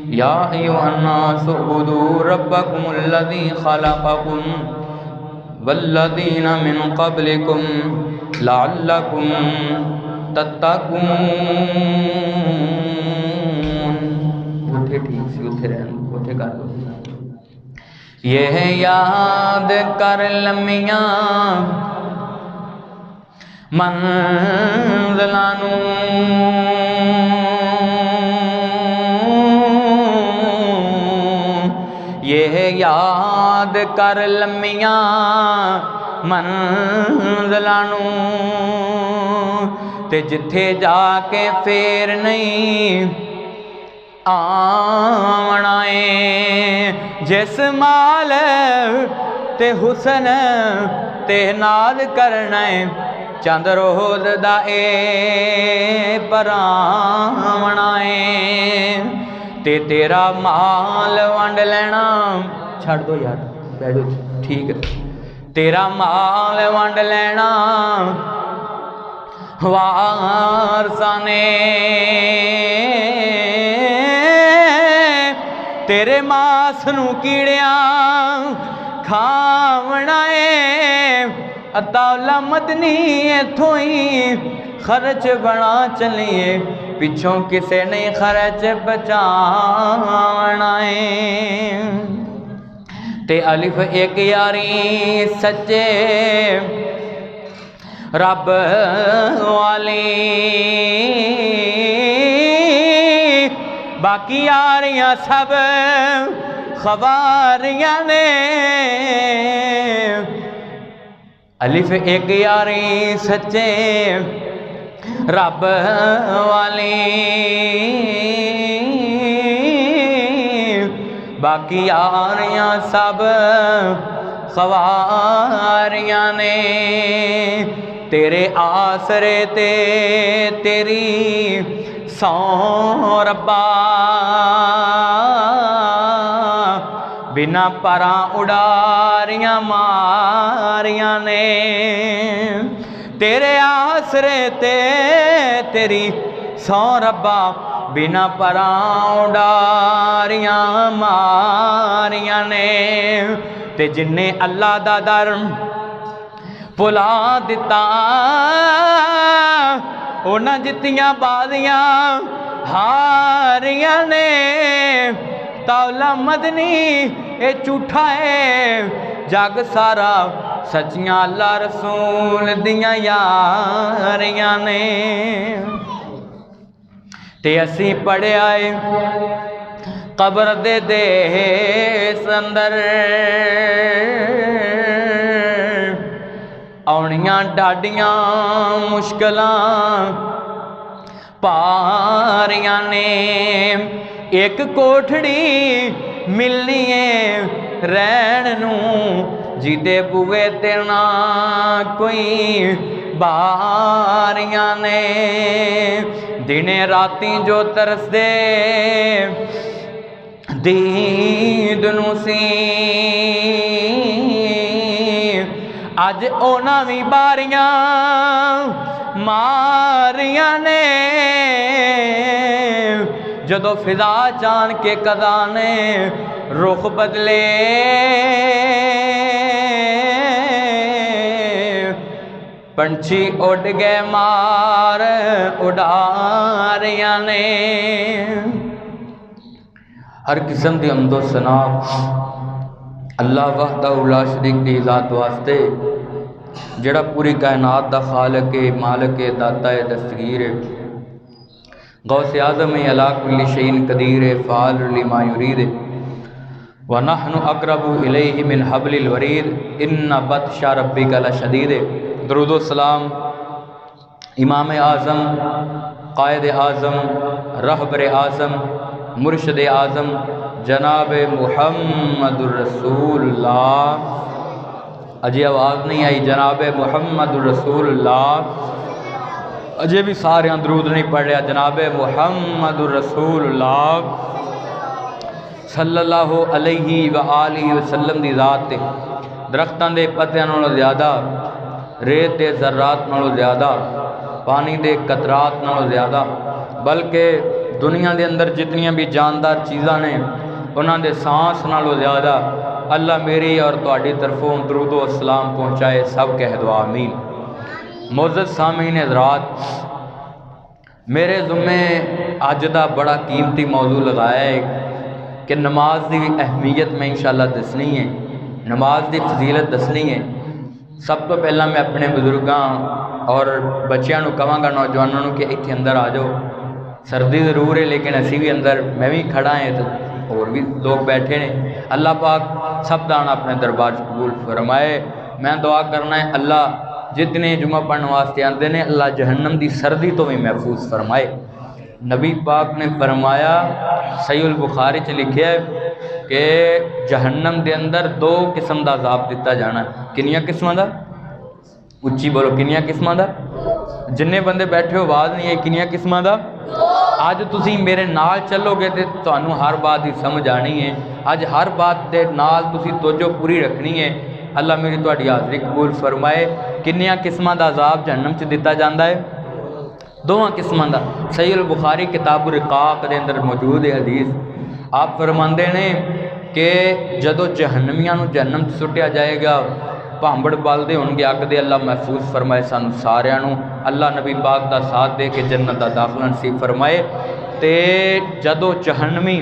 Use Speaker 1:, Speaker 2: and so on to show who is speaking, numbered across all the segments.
Speaker 1: या अय्युहन्नासु उबुदू रब्बकुमुल्लज़ी खलक़कुम वल्लज़ीना मिन क़ब्लिकुम लअल्लकुम तत्तकून। उठे ठीक सी उठे रहन उठे कर दो। यह याद कर लम्मियां मंज़िलां नूं, यह याद कर लम्मियां मंज़िलां नूं, ते जिथे जाके फेर नहीं आवना है। जिस माल ते हुसन ते नाज करना है, चंद रोज दा ए परावना है। ते तेरा माल वंड लेना, छड़ दो यार बैठो ठीक है। तेरा माल वंड लेना वारसां ने, तेरे मास नू कीड़ियां खावना है। अताउला मदनी इथों ही खर्च बना चलिए, पिछों किसे नहीं खर्च बचावना है। ते अलिफ एक यारी सच्चे रब वाली, बाकी यारियां सब खबारियां ने। अलिफ एक यारी सच्चे रब वाली, बाकी यारियां सब खवारियां ने। तेरे आसरे ते तेरी सौ रब्बा, बिना परां उड़ारियां मारियां ने। तेरे आसरे ते तेरी सौ रब्बा, बिना परां उड़ारियां मारियां ने। ते जिन्ने अल्लाह दा दर भुला दिता, उन्हां जित्तियां बाजियां हारियां ने। तौला मदनी ए झूठा है जग सारा, सच्चियां अल्लाह रसूल दियां यारियां ने। ते असी पढ़िया है कब्र दे देस अंदर, आउणियां डाडियां मुश्किलां पारियां ने। एक कोठड़ी मिलनी है रहन नूं, जिदे बुए ते ना कोई बारियां ने। दिने राती जो तरसदे दीद नूं सी, अज ओना भी बारियां मारियां ने। जदों फिजा जान के कदा ने रुख बदले, पंछी उड़ गए मार उड़ारियां ने। हर किस्म की हम्दो सना अल्लाह वहदहू ला शरीक दी ज़ात वास्ते, जड़ा पूरी कायनात दा खालिक है, मालिक है, दाता है, दस्तगीर है, गौसे आज़म है, अला कुल्ली शैइन कदीर है, फ़ाअल लिमा युरीद है। व नहनु अक़रबु इलैहि मिन हब्लिल वरीद, इन्ना बत्शा रब्बिका लशदीद। दरूदो सलाम इमाम आज़म, कायद आज़म, रहबर आज़म, मुर्शद आज़म जनाब मुहम्मदुर रसूलुल्लाह। अजय आवाज़ नहीं आई, जनाब मुहम्मदुर रसूलुल्लाह। अजय भी सारे दरूद नहीं पढ़ रहा, जनाब मुहम्मदुर रसूलुल्लाह सल्लल्लाहु अलैहि व आलिहि वसल्लम दी ज़ात ते दरख्तां दे पत्तियां नालों ज़्यादा, रेत दे ज़र्रात नालों ज़्यादा, पानी दे कतरात नालों ज़्यादा, बल्कि दुनिया के अंदर जितनियां भी जानदार चीज़ां ने उन्होंने सांस नालों ज़्यादा अल्लाह मेरी और तुहाडी तरफों दरूदो सलाम पहुँचाए। सब कह दो आमीन। मोअज़्ज़ज़ सामीन हज़रात, मेरे ज़ुम्मे अज दा बड़ा कीमती मौजू लगाया है कि नमाज की अहमियत में इंशाअल्लाह दसनी है, नमाज की फजीलत दसनी है। सब तो पहला मैं अपने बुजुर्गों और बच्चों को कहांगा, नौजवानों को, कि इत्थे अंदर आ जाओ। सर्दी ज़रूर है लेकिन असी भी अंदर, मैं भी खड़ा है तो और भी लोग बैठे ने। अल्लाह पाक सब दान अपने दरबार कबूल फरमाए। मैं दुआ करना है अल्लाह जितने जुमा पढ़ने वास्ते आते हैं अल्लाह जहन्नम की सर्दी तो भी महफूज फरमाए। नबी पाक ने फरमाया, सहीहुल बुखारी च लिखा है कि जहन्नम के अंदर 2 किस्म का अजाब दिता जाना। किनिया किस्मां दा? उच्ची बोलो, किनिया किस्मां दा? जिन्ने बंदे बैठे हो आवाज़ नहीं है, किनिया किस्मां दा? अज तुसी मेरे नाल चलोगे तो तुहानू हर बात की समझ आनी है। अज हर बात के नाल तुसी तवज्जो पूरी रखनी है। अल्लाह मेरी तुहाडी हाज़री कबूल फरमाए। किनिया किस्मां दा अजाब जहन्नम च दिता जाता है? 2 किस्मां दा। सहीहुल बुखारी किताबुर रिकाक के अंदर मौजूद है हदीस। आप फरमाते ने कि जदों जहन्नमियां नू जहन्नम च सुटिया जाएगा, भांबड़ बलते होंगे अग दे। अल्लाह महफूज फरमाए सानू सारियां नू। अल्लाह नबी पाक का साथ दे के जन्नत का दाखला नसीब फरमाए। तो जदों जहन्नमी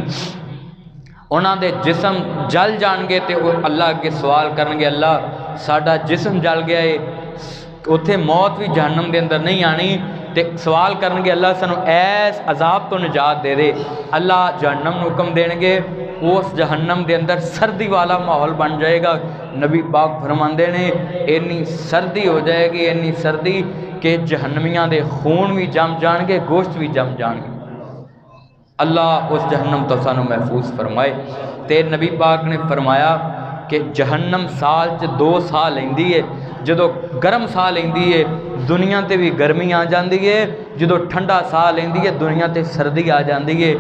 Speaker 1: उन्होंने जिस्म जल जाएंगे तो वो अल्लाह अगे सवाल करेंगे, अल्लाह साडा जिस्म जल गया है, उत्थे मौत भी जहन्नम के अंदर नहीं आनी। तो सवाल करेंगे, अल्लाह सानू ऐस अजाब तो निजात दे दे। अल्लाह जहन्नम नू हुक्म देंगे, उस जहन्नम के अंदर सर्दी वाला माहौल बन जाएगा। नबी पाक फरमाते ने इन्नी सर्दी हो जाएगी, इन्नी सर्दी कि जहन्नमियां दे खून भी जम जाएंगे, गोश्त भी जम जाएंगे। अल्लाह उस जहन्नम तो सानू महफूज फरमाए। तो नबी पाक ने फरमाया कि जहन्नम साल च 2 साल लेंदी है। जो गर्म साह लेंदी है दुनिया ते भी गर्मी आ जाती है, जो ठंडा साह लेंदी है दुनिया ते सर्दी आ जाती है।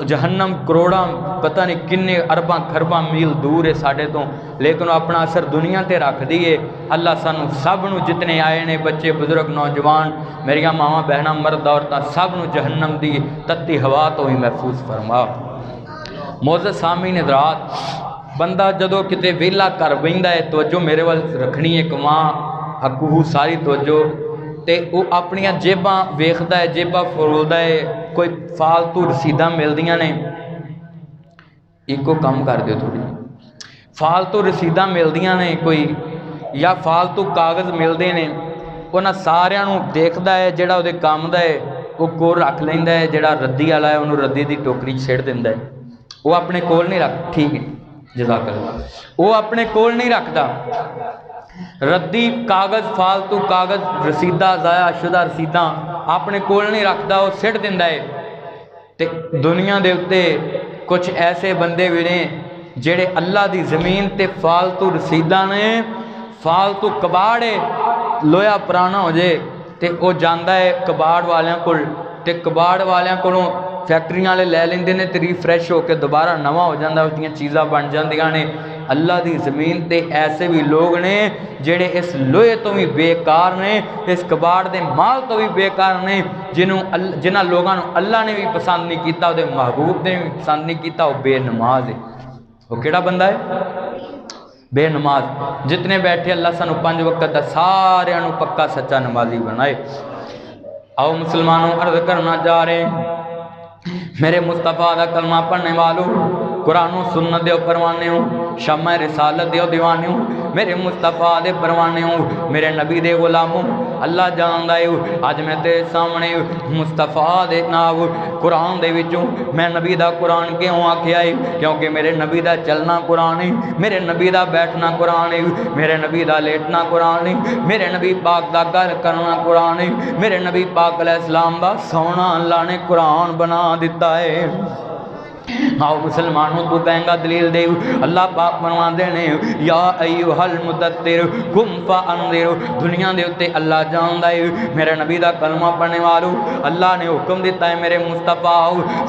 Speaker 1: जहन्नम करोड़ा पता नहीं किन्ने अरबां खरबां मील दूर है साढ़े तो, लेकिन अपना असर दुनिया ते रखती है। अल्लाह सानू सब नू जितने आए ने बच्चे बुजुर्ग नौजवान मेरिया मावां बहनां मर्द औरतां सब नू जहन्नम की तत्ती हवा तो ही महफूज फरमा। मोअज़्ज़ज़ सामीन हज़रात, बंदा जदों किते वेला कर बहिंदा है, तवज्जो मेरे वाल रखनी है, कमां हकूहू सारी तवज्जो, तो वह अपनियां जेबां वेखदा है, जेबां फरोलदा है। कोई फालतू रसीदां मिलदियां ने, इको काम कर दिओ थोड़ी, फालतू रसीदां मिलदियां ने कोई, या फालतू कागज़ मिलते हैं, उन्हां सारियां नूं देखदा है। जिहड़ा उहदे काम दा है वो कोल रख लैंदा है, जिहड़ा रद्दी वाला है उन्होंने रद्दी की टोकरी सिट दिंदा है। वो अपने कोल नहीं रख, ठीक है जज़ाकल्लाह, वो अपने कोल नहीं रखता। रद्दी कागज़ फालतू कागज़ रसीदा ज़ाया शुदा रसीदा अपने कोल नहीं रखता, वो सिट दिंदा है। तो दुनिया के उत्ते कुछ ऐसे बंदे भी ने जेड़े अल्लाह की ज़मीन ते फालतू रसीदा ने, फालतू कबाड़ है, लोया पुराना हो जाए तो वह जाता है कबाड़ वालियां कोल, ते कबाड़ वालियां कोलों फैक्ट्रियां वाले लै लेंदे ने, ते रिफ्रैश होकर दोबारा नवा हो जाता, उसदियां चीज़ां बन जांदियां ने। अल्लाह की ज़मीन ते ऐसे भी लोग ने जेड़े इस लोहे तो भी बेकार ने, इस कबाड़ के माल तो भी बेकार ने, जिन्होंने लोगों को अल्लाह ने भी पसंद नहीं किया, उसके महबूब ने भी पसंद नहीं किया, वह बेनमाज है। वो किहड़ा बंदा है? बेनमाज। जितने बैठे अल्लाह सानू 5 वक्त का सारियां नू पक्का सच्चा नमाजी बनाए। आओ मुसलमानों, अर्ज करना जा रहे हैं, मेरे मुस्तफ़ा का कलमा पढ़ने वालों, कुरान सुन्नत दे परवाने हो, शम्मा रिसालत दे दीवाने हो, मेरे मुस्तफ़ा दे परवाने हो, मेरे नबी दे गुलामों, अल्लाह जानदा है अज मैं तेरे सामने मुस्तफ़ा दे नाम कुरान दे विचों मैं नबी दा कुरान क्यों आख्या है? क्योंकि मेरे नबी दा चलना कुरान है, मेरे नबी दा बैठना कुरान है, मेरे नबी दा लेटना कुरान है, मेरे नबी पाक दा गल करना कुरान है, मेरे नबी पाक अलैहिस्सलाम दा सोना अल्लाह ने कुरान बना दिता है। आओ मुसलमानों तू कहेंगा दलील दे। अल्लाह पाक फरमाते ने या अय्युहल मुदत्तिर कुम फअंदिर। दुनिया के उत्ते अल्लाह जानदा है मेरे नबी का कलमा पढ़ने वालों अल्लाह ने हुक्म दिता है मेरे मुस्तफा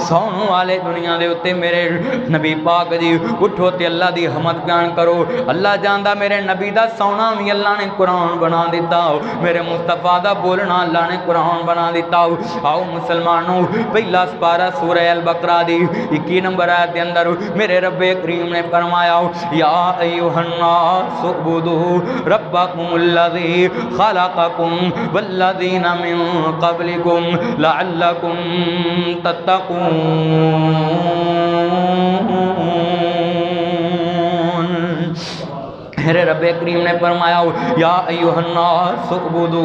Speaker 1: सौन वाले दुनिया के उत्ते मेरे नबी पाक जी उठो ते अल्लाह की हमद बयान करो। अल्लाह जानदा मेरे नबी का सौना भी अल्लाह ने कुरान बना दिता मेरे मुस्तफा का बोलना अल्लाह ने कुरान बना दिता। आओ मुसलमानों पहला सपारा सूरह अल बकरा दी 21 नंबर आयत के अंदर मेरे रब्बे करीम ने फरमाया या अय्युहन्नास उबुदू रब्बकुमुल्लज़ी खलक़कुम वल्लज़ीना मिन क़ब्लिकुम लअल्लकुम तत्तक़ून। मेरे रब्बे करीम ने फरमाया या अय्युहन्नास उबुदू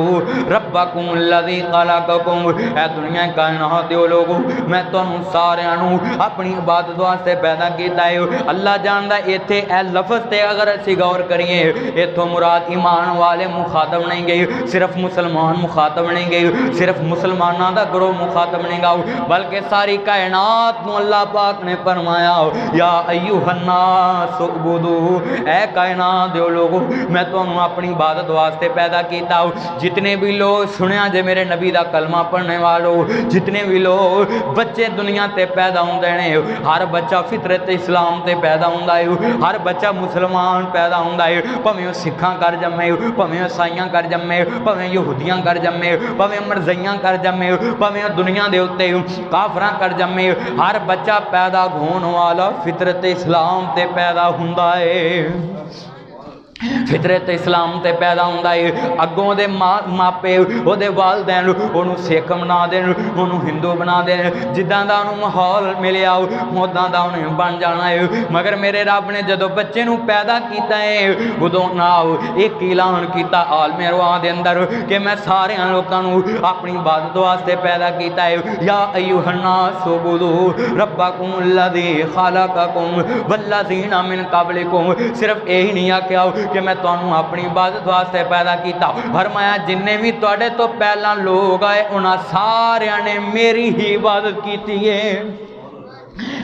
Speaker 1: रब्बकुमुल्लज़ी खलक़कुम। ऐ दुनिया कायनात दे लोगो मैं तुहानू सारियां नू अपनी इबादत वास्ते पैदा कीता है। अल्लाह जानदा इत्थे ऐ लफ्ज़ ते अगर असीं गौर करिए इत्थों मुराद ईमान वाले मुखातब नहीं गए सिर्फ मुसलमान मुखातब नहीं गए सिर्फ मुसलमाना दा ग्रोह मुखातब नहीं गाओ बल्कि सारी कायनात नू अल्लाह पाक ने फरमाया या अय्युहन्नास उबुदू। ऐ कायनात दो लोगों मैं तुहानू अपनी इबादत वास्ते पैदा किया। जितने भी लोग सुनिया जे मेरे नबी का कलमा पढ़ने वालों जितने भी लोग बच्चे दुनिया ते पैदा होंदे ने हर बच्चा फितरत इस्लाम ते पैदा होंदा है हर बच्चा मुसलमान पैदा होंदा है भावें सिखां कर जम्मे भावें ईसाइयां कर जम्मे भावें यहूदियां कर जम्मे भावें मरज़इयां कर जम्मे भावें दुनिया के उत्ते काफरां कर जम्मे हर बच्चा पैदा होने वाला फितरत इस्लाम ते पैदा होंदा है फितरत इस्लाम ते पैदा होंदा है। अगों दे मापे ओदे वालदैन ओनू सिख बना देन ओनू हिंदू बना देन जिद्दां दा ओनू माहौल मिलिया उदां दा उन्हें बन जाना है। मगर मेरे रब ने जदों बच्चे नू पैदा किया है उदों नाल एक ऐलान किया आलमे अरवाह दे अंदर कि मैं सारे लोगों नू अपनी इबादत वास्ते पैदा किया है। या अय्युहन्नास उबुदू रब्बकुमुल्लज़ी खलक़कुम वल्लज़ीना मिन क़ब्लिकुम। सिर्फ यही नहीं आख्या कि मैं तुहानू अपनी इबादत वास्ते पैदा किया फरमाया जिन्ने भी तुहाडे तो पहला लोग आए उन्हां सारियां ने मेरी ही इबादत की है।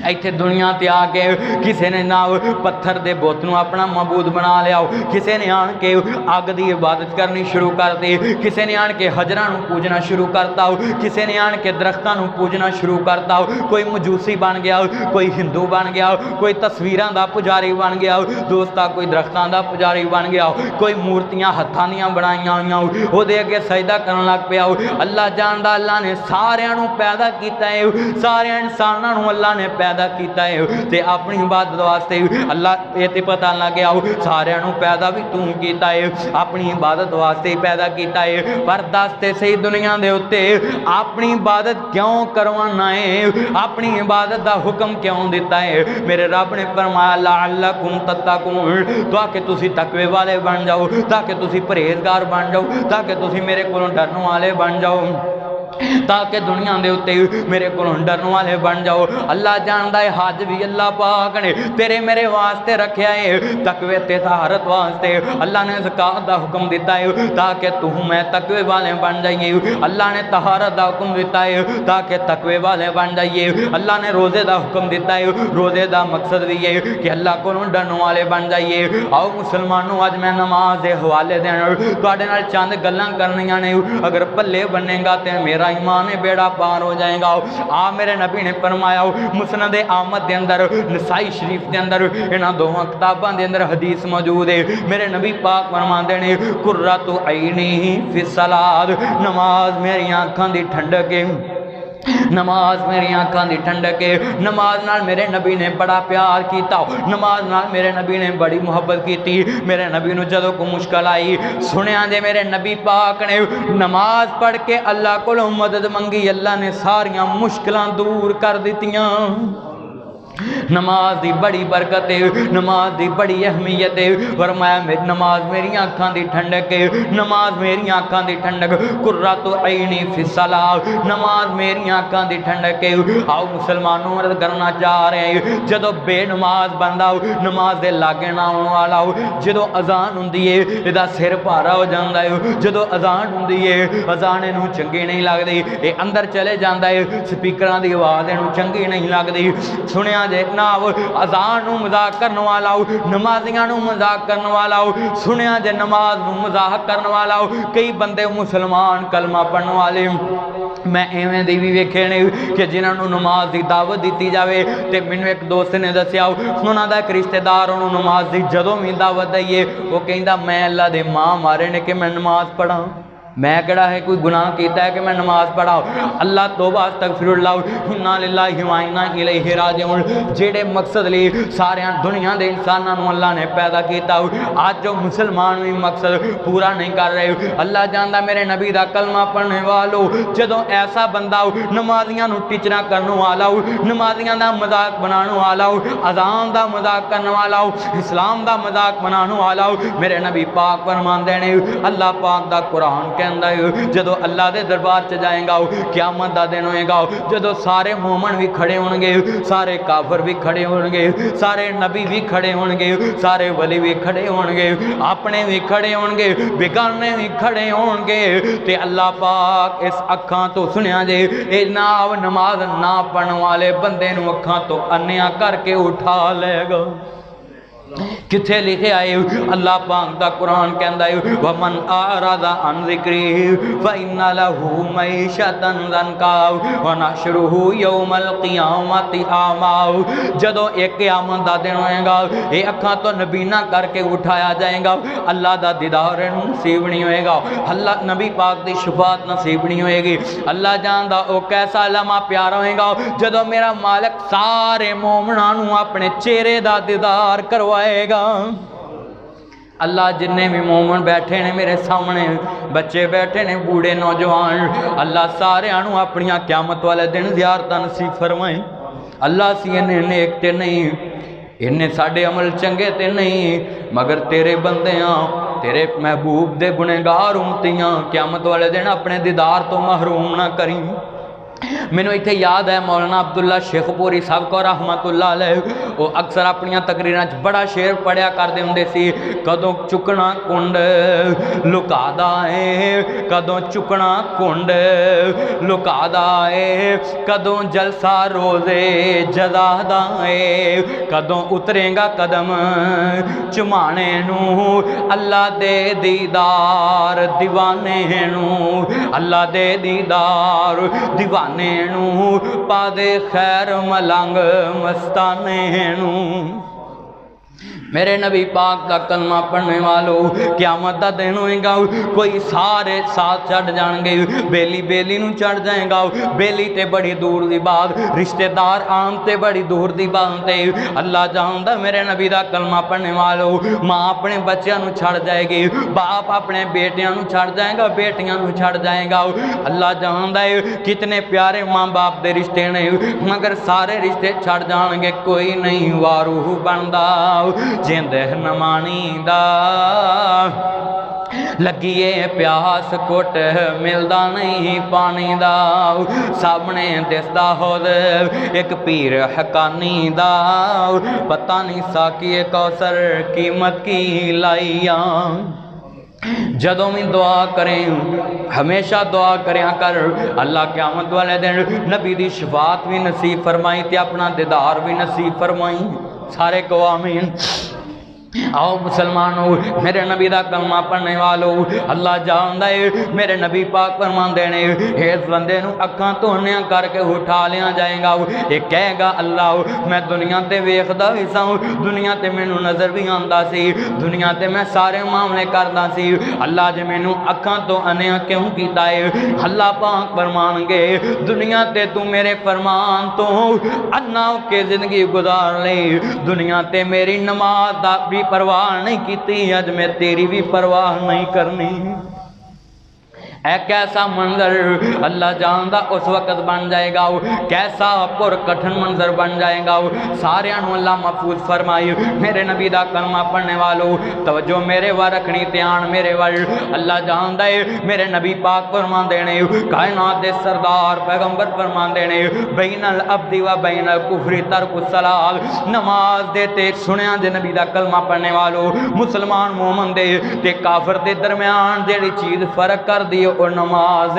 Speaker 1: इत्थे दुनिया ते आके किसी ने ना पत्थर के बुत नू अपना मबूद बना लिया किसी ने आन के अग की इबादत करनी शुरू कर दी किसी ने आन के हजरां नू पूजना शुरू करता किसी ने आन के दरख्तां नू पूजना शुरू करता कोई मजूसी बन गया कोई हिंदू बन गया कोई तस्वीरां दा पुजारी बन गया दोस्ता कोई दरख्तां दा पुजारी बन गया कोई मूर्तियां हत्थां दीयां बनाईयां होईयां ओहदे अगे सजदा करन लग पिया। अल्लाह जानदा अल्लाह ने सारियां नू पैदा कीता है सारे इंसानां नू अल्लाह ने पैदा किया है ते अपनी इबादत वास्ते अल्लाह ये पता लग गया सारियां नू पैदा भी तू किया है अपनी इबादत वास्ते पैदा किया है। पर दसते सही दुनिया के उत्ते अपनी इबादत क्यों करवाना है अपनी इबादत का हुक्म क्यों दिता है। मेरे रब ने फरमाया लअल्लकुम तत्तकून ताकि तुसी तकवे वाले बन जाओ ताकि तुसी परहेजगार बन जाओ ताकि तुसी मेरे कोलों डरन वाले बन जाओ ताकि दुनिया के उत्ते मेरे को डरन वाले बन जाओ। अल्लाह जानता है हज भी अल्लाह पाक ने तेरे मेरे वास्ते रखा है तकवे ते तहारत वास्ते अल्लाह ने ज़कात का हुक्म दिता है ताकि तू मैं तकवे वाले बन जाइए। अल्लाह ने तहारत का हुक्म दिता है ताकि तकवे वाले बन जाइए। अल्लाह ने रोज़े का हुक्म दिता है रोज़े का मकसद भी है कि अल्लाह को डरन वाले बन जाइए। आओ मुसलमानों अज मैं नमाज के हवाले देना तुहाडे नाल चंद गल्लां करनियां ने अगर पल्ले बनेगा तो मेरा ईमान बेड़ा पार हो जाएगा। आ मेरे नबी ने फरमाया मुस्नद अहमद के अंदर नसाई शरीफ के अंदर इन्हां दोवां किताबां के अंदर हदीस मौजूद है। मेरे नबी पाक फरमाते ने कुर्रतु ऐनी फी सलात नमाज मेरी आँखां दी ठंडक है नमाज मेरी आँखां दी ठंडक है। नमाज नाल मेरे नबी ने बड़ा प्यार किया नमाज नाल मेरे नबी ने बड़ी मुहब्बत की। मेरे नबी नूं जदों कोई मुश्किल आई सुनिया जे मेरे नबी पाक ने नमाज पढ़ के अल्लाह कोलों मदद मंगी अल्लाह ने सारियां मुश्किलां दूर कर दित्तियां। नमाज की बड़ी बरकत है नमाज की बड़ी अहमियत है। फरमाया मेरी नमाज मेरी आँखां दी ठंडक है नमाज मेरी आँखां दी ठंडक कुर्रतु ऐनी फी सलात नमाज मेरी आँखां दी ठंडक है। आओ मुसलमानों अर्ज करना चाह रहे हैं जदों बेनमाज बंदा नमाज के लागे ना आने वाला हो जदों अजान हुंदी है इहदा सिर भारा हो जाता है जदों अजान हुंदी है अजान इहनूं चंगी नहीं लगदी ये अंदर चले जाता है स्पीकरां दी आवाज़ इहनूं चंगी नहीं लगदी। सुनिया सुनिया जे ना अजान नूं मजाक करने वाला हो, नमाजियां नूं मजाक करने वाला हो, सुनिया जे नमाज नूं मजाक करने वाला हो। कई बंदे मुसलमान कलमा पढ़ने वाले मैं इवें दी भी वेखे ने कि जिन्होंने नमाज की दावत दी जाए तो मैनू एक दोस्त ने दसिया उन्होंने एक रिश्तेदार उन्होंने नमाज की जदों भी दावत दईए वो कहता मैं अल्लाह दे मां मारे ने कि मैं नमाज पढ़ा, मैं केड़ा है कोई गुनाह किया है कि मैं नमाज पढ़ा। अल्लाह तौबा अस्तगफिरुल्लाह इन्ना लिल्लाहि व इन्ना इलैहि राजिऊन जेड़े मकसद लिए सारे दुनिया के इंसानों को अल्लाह ने पैदा किया अज जो मुसलमान भी मकसद पूरा नहीं कर रहे। अल्लाह जानता मेरे नबी का कलमा पढ़ने वालो जदों ऐसा बंदा नमाजियां टीचर करने वाला हो, नमाजियां का मजाक बनाने वाला हो, अजान का मजाक करने वाला हो, इस्लाम का मजाक बनाने वाला हो, मेरे नबी पाक फरमाते ने अल्लाह पाक का कुरान जदों अल्लाह के दरबार च जाएगा क्यामत का दिन होएगा जदों सारे मोमन भी खड़े होंगे, सारे काफर भी खड़े होंगे, सारे नबी भी खड़े होंगे, सारे वली भी खड़े होंगे, अपने भी खड़े होंगे, बेगाने भी खड़े होंगे ते अल्लाह पाक इस अखां तो सुनिया जे ना नमाज ना पढ़ने वाले बंदे नूं अखां तो अन्निया करके उठा लेगा। किथे लिखे आए अल्लाह पाक दा कुरान कहंदा है वमन आरादा अन ज़िक्री फइन्ना लहू मईशतन ज़नका व नहशुरुहु यौमल क़ियामति आमा। जदों एक क़यामत दा दिन होएगा ये अखां तो नबीना करके उठाया जाएगा, अल्लाह दा दीदार नसीब नहीं होएगा, अल्लाह नबी पाक दी शफाअत नसीब नहीं होएगी। अल्लाह जानदा ओ कैसा लम्हा प्यारा होएगा जदों मेरा मालिक सारे मोमनां नूं अपने चेहरे दा दीदार करवाएगा। अल्लाह जिन्ने भी मोमन बैठे ने मेरे सामने, बच्चे बैठे ने, बूढ़े नौजवान, अल्लाह सारियां नूं अपनियां क़यामत वाले दिन ज़ियारतां नसीब फरमाए। अल्लाह सी इन्ने नेक ते नहीं, इन्ने साडे अमल चंगे ते नहीं, मगर तेरे बंदियां तेरे महबूब दे गुनहगार उम्मतियां क़यामत वाले दिन अपने दीदार तो महरूम ना करी। मैनू इत्थे याद है मौलाना अब्दुल्ला शेखपुरी साहब को रहमतुल्लाह अलैह वो अक्सर अपन तकरीरां च बड़ा शेर पढ़िया करते होंदे सी कदों चुकना कुंड लुकादा है, कदों चुकना कुंड लुकादा है, कदों जलसा रोज़े जज़ादा है, कदों उतरेगा कदम चुमाने नूं अल्लाह दे दीदार दीवाने नूं, अल्लाह दे दीदार दीवाने नूं पादे खैर मलंग मस्ताने नूं। मेरे नबी पाक का कलमा पढ़ने वालों क़यामत का दिन होएगा कोई सारे साथ चढ़ जाएंगे, बेली बेली नूं चढ़ जाएगा, बेली ते बड़ी दूर की बात, रिश्तेदार आम ते बड़ी दूर की बात है। अल्लाह जानदा मेरे नबी का कलमा पढ़ने वालों माँ अपने बच्चों नूं छड़ जाएगी, बाप अपने बेटियां नूं छड़ जाएगा, बेटियां नूं छड़ जाएगा। अल्लाह जानदा है कितने प्यारे माँ बाप के रिश्ते ने, मगर सारे रिश्ते छड़ जाएंगे, कोई नहीं वारू बनता जिंद नमानी दा लगिए प्यास कुट मिलदा नहीं पानी दा, सामने दिसदा होद एक पीर हकानी दा, पता नहीं साकी कौसर कीमत की लाइया। जदों भी दुआ करें हमेशा दुआ करया कर अल्लाह क़यामत वाले दिन नबी दी शफाअत भी नसीब फरमाई ते अपना दीदार भी नसीब फरमाई। सारे को आमीन। आओ मुसलमानों मेरे नबी का कलमा पढ़ने वालों अल्लाह जानदा है मेरे नबी पाक फरमांदे ने इस बंदे नूं अखां धोनिया करके उठा लिया जाएगा। ये कहेगा अल्लाह मैं दुनिया ते वेखदा भी सा, दुनिया ते मैनू नज़र भी आंदा सी, दुनिया ते मैं सारे मामले करदा सी, अल्लाह जे मैनू अखां तो अनिया क्यों कीता है। अल्लाह पाक फरमानगे दुनिया ते तू मेरे फरमान तो अन्ना होके जिंदगी गुजार ली, दुनिया ते मेरी नमाज दा भी परवाह नहीं की, अज मैं तेरी भी परवाह नहीं करनी। ऐ कैसा मंजर अल्लाह जानदा उस वक़्त बन जाएगा, कैसा पुर कठिन मंजर बन जाएगा। सारे अल्लाह महफूज फरमाई। मेरे नबी का कलमा पढ़ने वालों तवज्जो मेरे वा रखनी, ध्यान मेरे वाल। अल्लाह जानदा है मेरे नबी पाक फरमांदे ने, कायनात दे सरदार पैगंबर फरमांदे ने बैनल अब्दी व बैनल कुफरी तरकुस सलात, नमाज दे ते सुनिया जे नबी का कलमा पढ़ने वालों मुसलमान मोमन दे ते काफर दे दरम्यान जेड़ी चीज़ फर्क कर दी और नमाज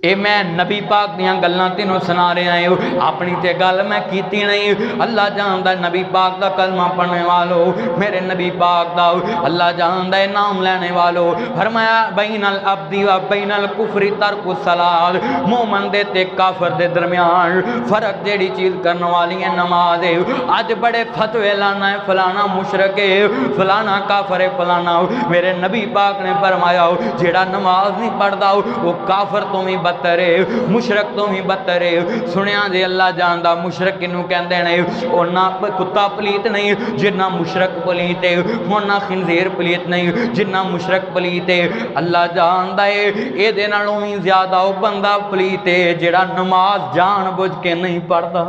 Speaker 1: ये मैं नबी पाक दियां गल्लां तेनों सुना रहा है, अपनी ते गल मैं कीती नहीं। अल्लाह जानदा नबी पाक दा कलमा पढ़ने वालों, मेरे नबी पाक दा अल्लाह जानदा है नाम लेने वालों। फरमाया बैनल अब्दी व बैनल कुफरी तरकुस सलात, मोमन दे ते काफर दे दरमियान फर्क जेड़ी चीज़ करने वाली है नमाज है। अज बड़े फतवे लाना है, फलाना मुशरक है, फलाना काफर है, फलाना। मेरे नबी पाक ने फरमाया जेड़ा नमाज नहीं पढ़ता वो काफर तो भी बदतर है, मुशरक तो भी बदतर है। सुनिया जे अल्लाह जानदा मुशरक किनू कहंदे ने, ओना कुत्ता पलीत नहीं जिन्ना मुशरक पलीत है, ओना खिंजीर पलीत नहीं जिन्ना मुशरक पलीत है। अल्लाह जानदा है इहदे नालों भी ज्यादा वो बंदा पलीत है जेड़ा नमाज जान बुझ के नहीं पढ़ता।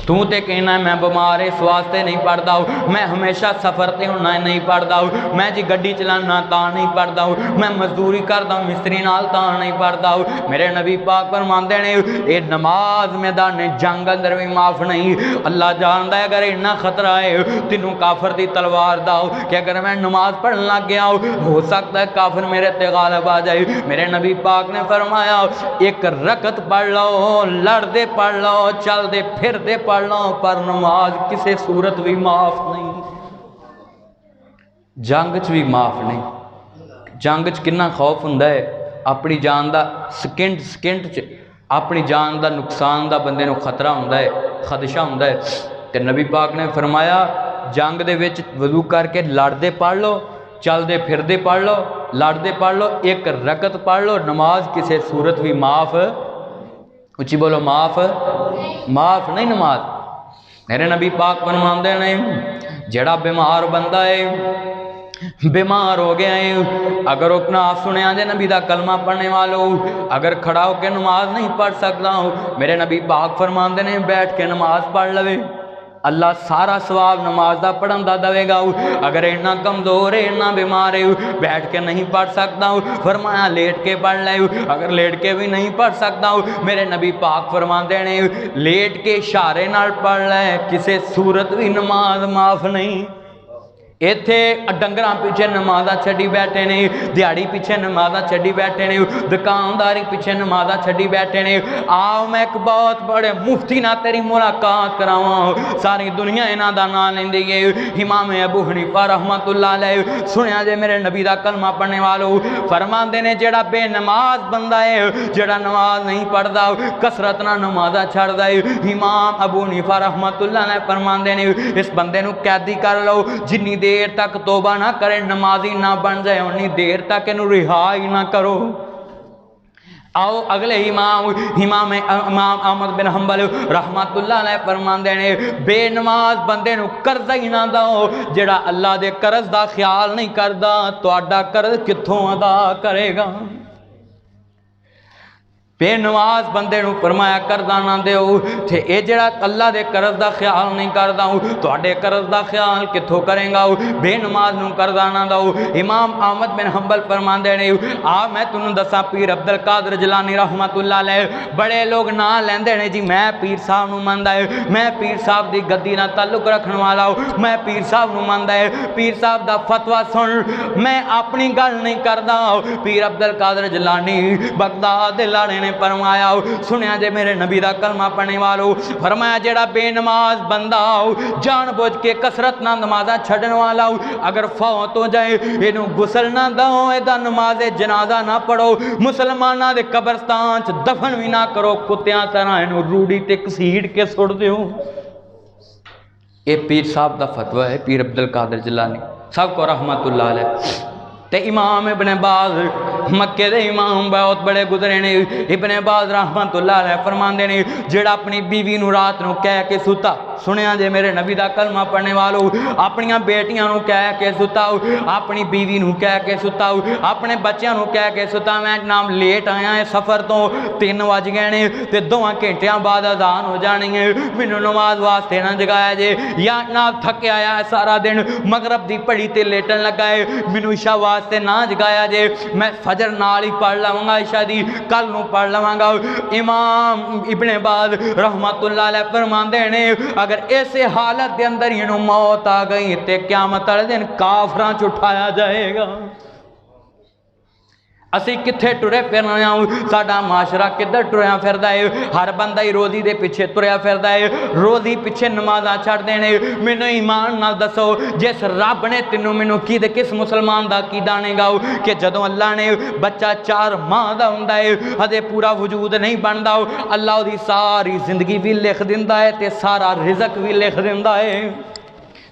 Speaker 1: तू तो कहना मैं बीमार इस वास्ते नहीं पढ़ता हूँ, मैं हमेशा सफ़र पर होना नहीं पढ़ता हूँ, मैं जी गड्डी चलाना ता नहीं पढ़ता हूँ, मैं मजदूरी करता हूँ मिस्त्री नाल ता नहीं पढ़ता हूँ। मेरे नबी पाक फरमांदे ने ये नमाज मैदान जंग अंदर भी माफ नहीं। अल्लाह जानता है अगर इन्ना खतरा है तेनों काफर की तलवार दा कि अगर मैं नमाज पढ़न लग गया हो सकता है काफिर मेरे ते गालिब आ जाए। मेरे नबी पाक ने फरमाया एक रकत पढ़ लो, लड़दे पढ़ लो, चलदे फिरदे पढ़ लो, पर नमाज किसी सूरत भी माफ नहीं, जंग च भी माफ नहीं। जंग च कितना खौफ हुंदा है, अपनी जान का सकिंट सकिंट च अपनी जान का नुकसान का बंदे नूं खतरा हुंदा है, खदशा हुंदा है। तो नबी पाक ने फरमाया जंग दे विच वजू करके लड़दे पढ़ लो, चलदे फिरदे पढ़ लो, लड़दे पढ़ लो, एक रकत पढ़ लो, नमाज किसी सूरत भी माफ, उच्ची बोलो माफ, माफ नहीं नमाज। मेरे नबी पाक फरमांदे ने जेड़ा बीमार बंदा है, बीमार हो गया है, अगर अपना आप सुनिया जे नबी दा कलमा पढ़ने वालों अगर खड़ा होकर नमाज नहीं पढ़ सकता हो, मेरे नबी पाक फरमांदे ने बैठ के नमाज पढ़ लवे, अल्लाह सारा सवाब नमाज का पढ़न का देगा। अगर इन्ना कमजोर है, इन्ना बीमार है, बैठ के नहीं पढ़ सकता हूँ, फरमाया लेट के पढ़ ले। अगर लेट के भी नहीं पढ़ सकता हूँ, मेरे नबी पाक फरमाते ने लेट के इशारे नाल पढ़ ले, किसी सूरत भी नमाज माफ नहीं। इत्थे डंगर पिछे नमाजा छड़ी बैठे ने, दिहाड़ी पिछे नमाजा छड़ी बैठे ने, दुकानदारी पिछे नमाजा छड़ी बैठे ने। आओ मैं एक बहुत बड़े मुफ्ती ना तेरी मुलाकात करावां, सारी दुनिया इन्हां दा नाम लेंदी है, इमाम अबू हनीफा रहमतुल्लाह अलैह। सुनिया जे मेरे नबी दा कलमा पढ़ने वालों फरमांदे ने जेड़ा बेनमाज बंदा है, जेड़ा नमाज नहीं पढ़दा, कसरत ना नमाजा छड़दा है, इमाम अबू हनीफा रहमतुल्लाह अलैह फरमांदे ने इस बंदे नूं कैदी कर लो, जिन्नी देर तक तोबा ना करे नमाजी ना बन जाए उन्नी देर तक इन्हू रिहा ही ना करो। आओ अगले इमाम अहमद बिन हंबल रहमतुल्लाह अलैह फरमांदे ने बेनमाज बंदे नूं कर्जा ही ना दो, जेड़ा अल्लाह दे कर्ज दा ख्याल नहीं करदा, तुहाडा कर्ज कित्थों अदा करेगा। बेनमाज बंदे नूं फरमाया करदा ना दिओ, ते ये जेड़ा अल्लाह दे कर्ज दा ख्याल नहीं करदा तुहाडे कर्ज दा ख्याल कित्थों करेगा। बेनमाज नूं करदा ना दो। इमाम अहमद बिन हंबल फरमांदे ने आ मैं तुहानूं दसां पीर अब्दुल कादिर जिलानी रहमतुल्लाह अलैह, बड़े लोग ना लैंदे ने जी मैं पीर साहब नूं मनदा है, मैं पीर साहब दी गद्दी नाल ताल्लुक रखण वाला हूं, मैं पीर साहब नूं मनदा है, पीर साहब दा फतवा सुन, मैं अपनी गल नहीं करदा। पीर अब्दुल कादिर जिलानी बगदाद दे लाड़े ने फरमाया सुनिया जे मेरे नबी दा कलमा पढ़ने वालों फरमाया जेड़ा बेनमाज बंदा जान बुझ के कसरत ना नमाजा छड़न वाला अगर फौत हो जाए इनू गुसल ना दो, एदा नमाजे जनाजा ना पढ़ो, मुसलमाना दे कब्रस्तान च दफन भी ना करो, कुत्तियां तरह इनू रूड़ी ते घसीट के सुट दिओ। ये पीर साहब दा फतवा है, पीर अब्दुल कादिर जिलानी सबको रहमतुल्लाह अलैह। ते इमाम इब्ने बाज मक्के दे इमाम बहुत बड़े गुजरे ने, इब्ने बाज रहमतुल्लाह अलैह फरमांदे ने जेड़ा अपनी बीवी नूं रात नूं कह के सुता, सुनिया जे मेरे नबी दा कलमा पढ़ने वालों अपनियां बेटियां नूं कह के सुताओ, अपनी बीवी नूं कह के सुताओ, अपने बच्चों नूं कह के सुता मैं नाम लेट आया है सफ़र तो 3 बज गए ने ते 2 घंटियां बाद अजान हो जानी है, मैनू नमाज वास्ते ना जगाया जे, या ना थके आया है सारा दिन मगरब दी पढ़ी ते लेटन लगा है, मैनू इशा वास्ते ना जगाया जे, मैं फजर नाल ही पढ़ लवांगा, इशा दी कल नूं पढ़ लवांगा। इमाम इब्ने बाज रहमतुल्लाह अलैह फरमांदे ने अगर इस हालत के अंदर इन्हू मौत आ गई तो क़यामत वाले दिन काफरां च उठाया जाएगा। असी कित्थे टुरे फिर रहे हैं, साडा माशरा किधर टुरया फिरदा है। हर बंदा ही रोज़ी दे पिछे तुरया फिरदा है, रोज़ी पिछे नमाज़ां छड्ड देने। मैनू ईमान नाल दसो, जिस रब ने तेनू मैनू किस मुसलमान दा अकीदा नहीं गाओ कि जदों अल्लाह ने बच्चा 4 माह दा हुंदा है, हजे पूरा वजूद नहीं बनदा, अल्लाह उहदी सारी जिंदगी भी लिख दिंदा है ते सारा रिज़क भी लिख दिंदा है।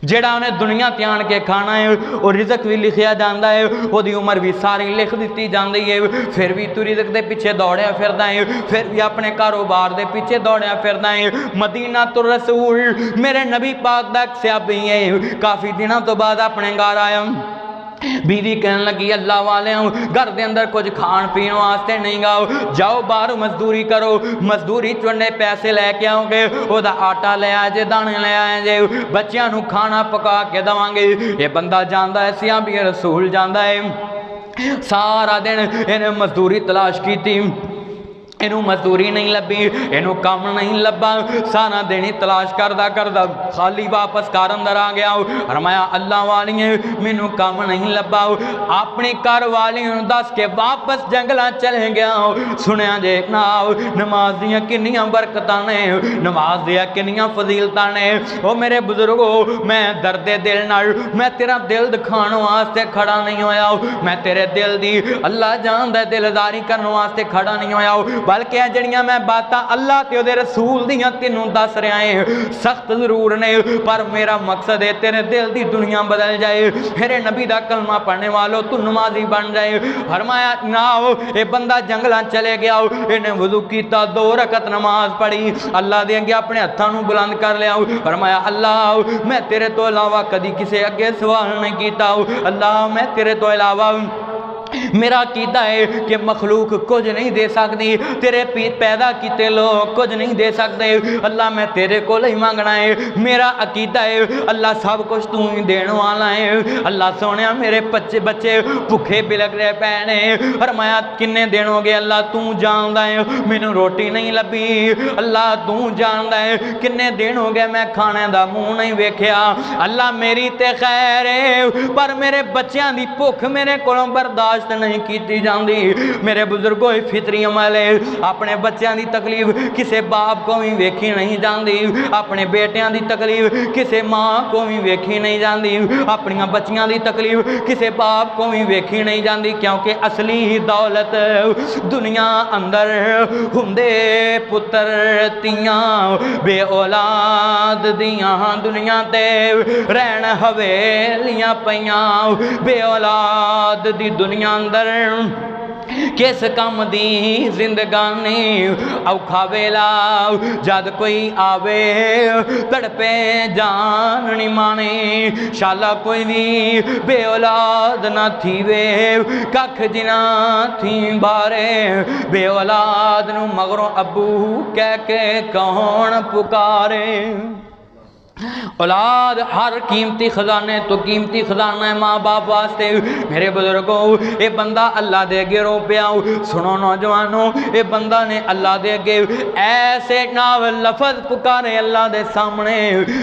Speaker 1: जेड़ा उन्हें दुनिया ते आन के खाना है वो रिज़क भी लिखिया जाता है, उसकी उम्र भी सारी लिख दी जाती है। फिर भी तू रिज़क के पिछे दौड़िया फिरदा है, फिर भी अपने कारोबार के पिछे दौड़िया फिरदा है। मदीना तो रसूल मेरे नबी पाक दा सहाबी है, काफ़ी दिनों तो बाद अपने घर आया। बीवी कहने लगी अल्लाह वाले घर के अंदर कुछ खान पीने वास्ते नहीं गाओ, जाओ बाहर मजदूरी करो, मजदूरी चुने पैसे लैके आओगे, वह आटा ले आए जे, दाने ले आए जे, बच्चों को खाना पका के देवांगे। ये बंदा जाता है, सहाबी रसूल जाता है, सारा दिन इन्हें मजदूरी तलाश की, इनू मजदूरी नहीं लभी, इनू काम नहीं लभा, सारा दिन ही तलाश करदा करदा खाली वापस घर अंदर आ गया। फरमाया अल्लाह वाली मैनू काम नहीं लभा, अपनी घर वाली दस के वापस जंगल चले गया। सुनिया जे ना नमाज दियां किन्नियां बरकतां ने, नमाज दियां किन्नियां फजीलतां ने। ओ मेरे बुजुर्गो, मैं दर्दे दिल नाल मैं तेरा दिल दिखाने वास्ते खड़ा नहीं होया, मैं तेरे दिल दी अल्लाह जानदा दिलदारी करने वास्ते खड़ा नहीं होया, बल्कि जड़ियां मैं बातां अल्लाह ते उहदे रसूल दियां तैनूं दस रहा है, सख्त जरूर ने, पर मेरा मकसद है तेरे दिल की दुनिया बदल जाए, मेरे नबी का कलमा पढ़ने वालों तू नमाजी बन जाए। फरमाया ना ये बंदा जंगल चले गया, इन्हें वजू किया, 2 रकत नमाज पढ़ी, अल्लाह दे अगे अपने हत्थों बुलंद कर लिया। फरमाया अल्लाह मैं तेरे तो अलावा कदी किसी अगे सवाल नहीं किया, अल्लाह मैं तेरे तो अलावा मेरा अकीदा है कि मखलूक कुछ नहीं दे सकती, तेरे पैदा किते लोग कुछ नहीं दे सकते, अल्लाह मैं तेरे को ही मंगना है। मेरा अकीदा है अल्लाह सब कुछ तू ही देने वाला है। अल्लाह सोने मेरे बच्चे भुखे बिलक रहे पैने, फरमाया किन्ने दिन हो गए अल्लाह तू जानदा है, मैनू रोटी नहीं लभी, अल्लाह तू जानदा है किन्ने दिन हो गए मैं खाने का मुँह नहीं वेख्या, अल्लाह मेरी ते खैर है पर मेरे बच्चों की भुख मेरे को बर्दाश्त नहीं की जाती। मेरे बुजुर्गों फितरी अमल है, अपने बच्चों की तकलीफ किसी बाप को भी वेखी नहीं जाती, अपने बेटियां की तकलीफ किसी माँ को भी वेखी नहीं जाती, अपन बच्चियां की तकलीफ किसी बाप को भी वेखी नहीं जाती, क्योंकि असली दौलत दुनिया अंदर हुंदे पुत्र तियां बे औलाद दियां, दुनिया ते रहन हवेलियां पईयां बे औलाद दी दुनिया अंदर किस काम दी जिंदगानी, औखा वेला जद कोई आवे तड़पे जान नी माने, शाला कोई भी बे औलाद ना थीवे, कख जिना थी बारे बे औलाद नू मगरों अबू कह के कौन पुकारे। औलाद हर कीमती खजाने तो कीमती खजाना है माँ बाप वास्ते। मेरे बुजुर्गों ये बंदा अल्लाह दे अगे रो पिया। सुनो नौजवानों, ये बंदा ने अल्लाह दे अगे ऐसे नाव लफज पुकारे अल्लाह दे सामने,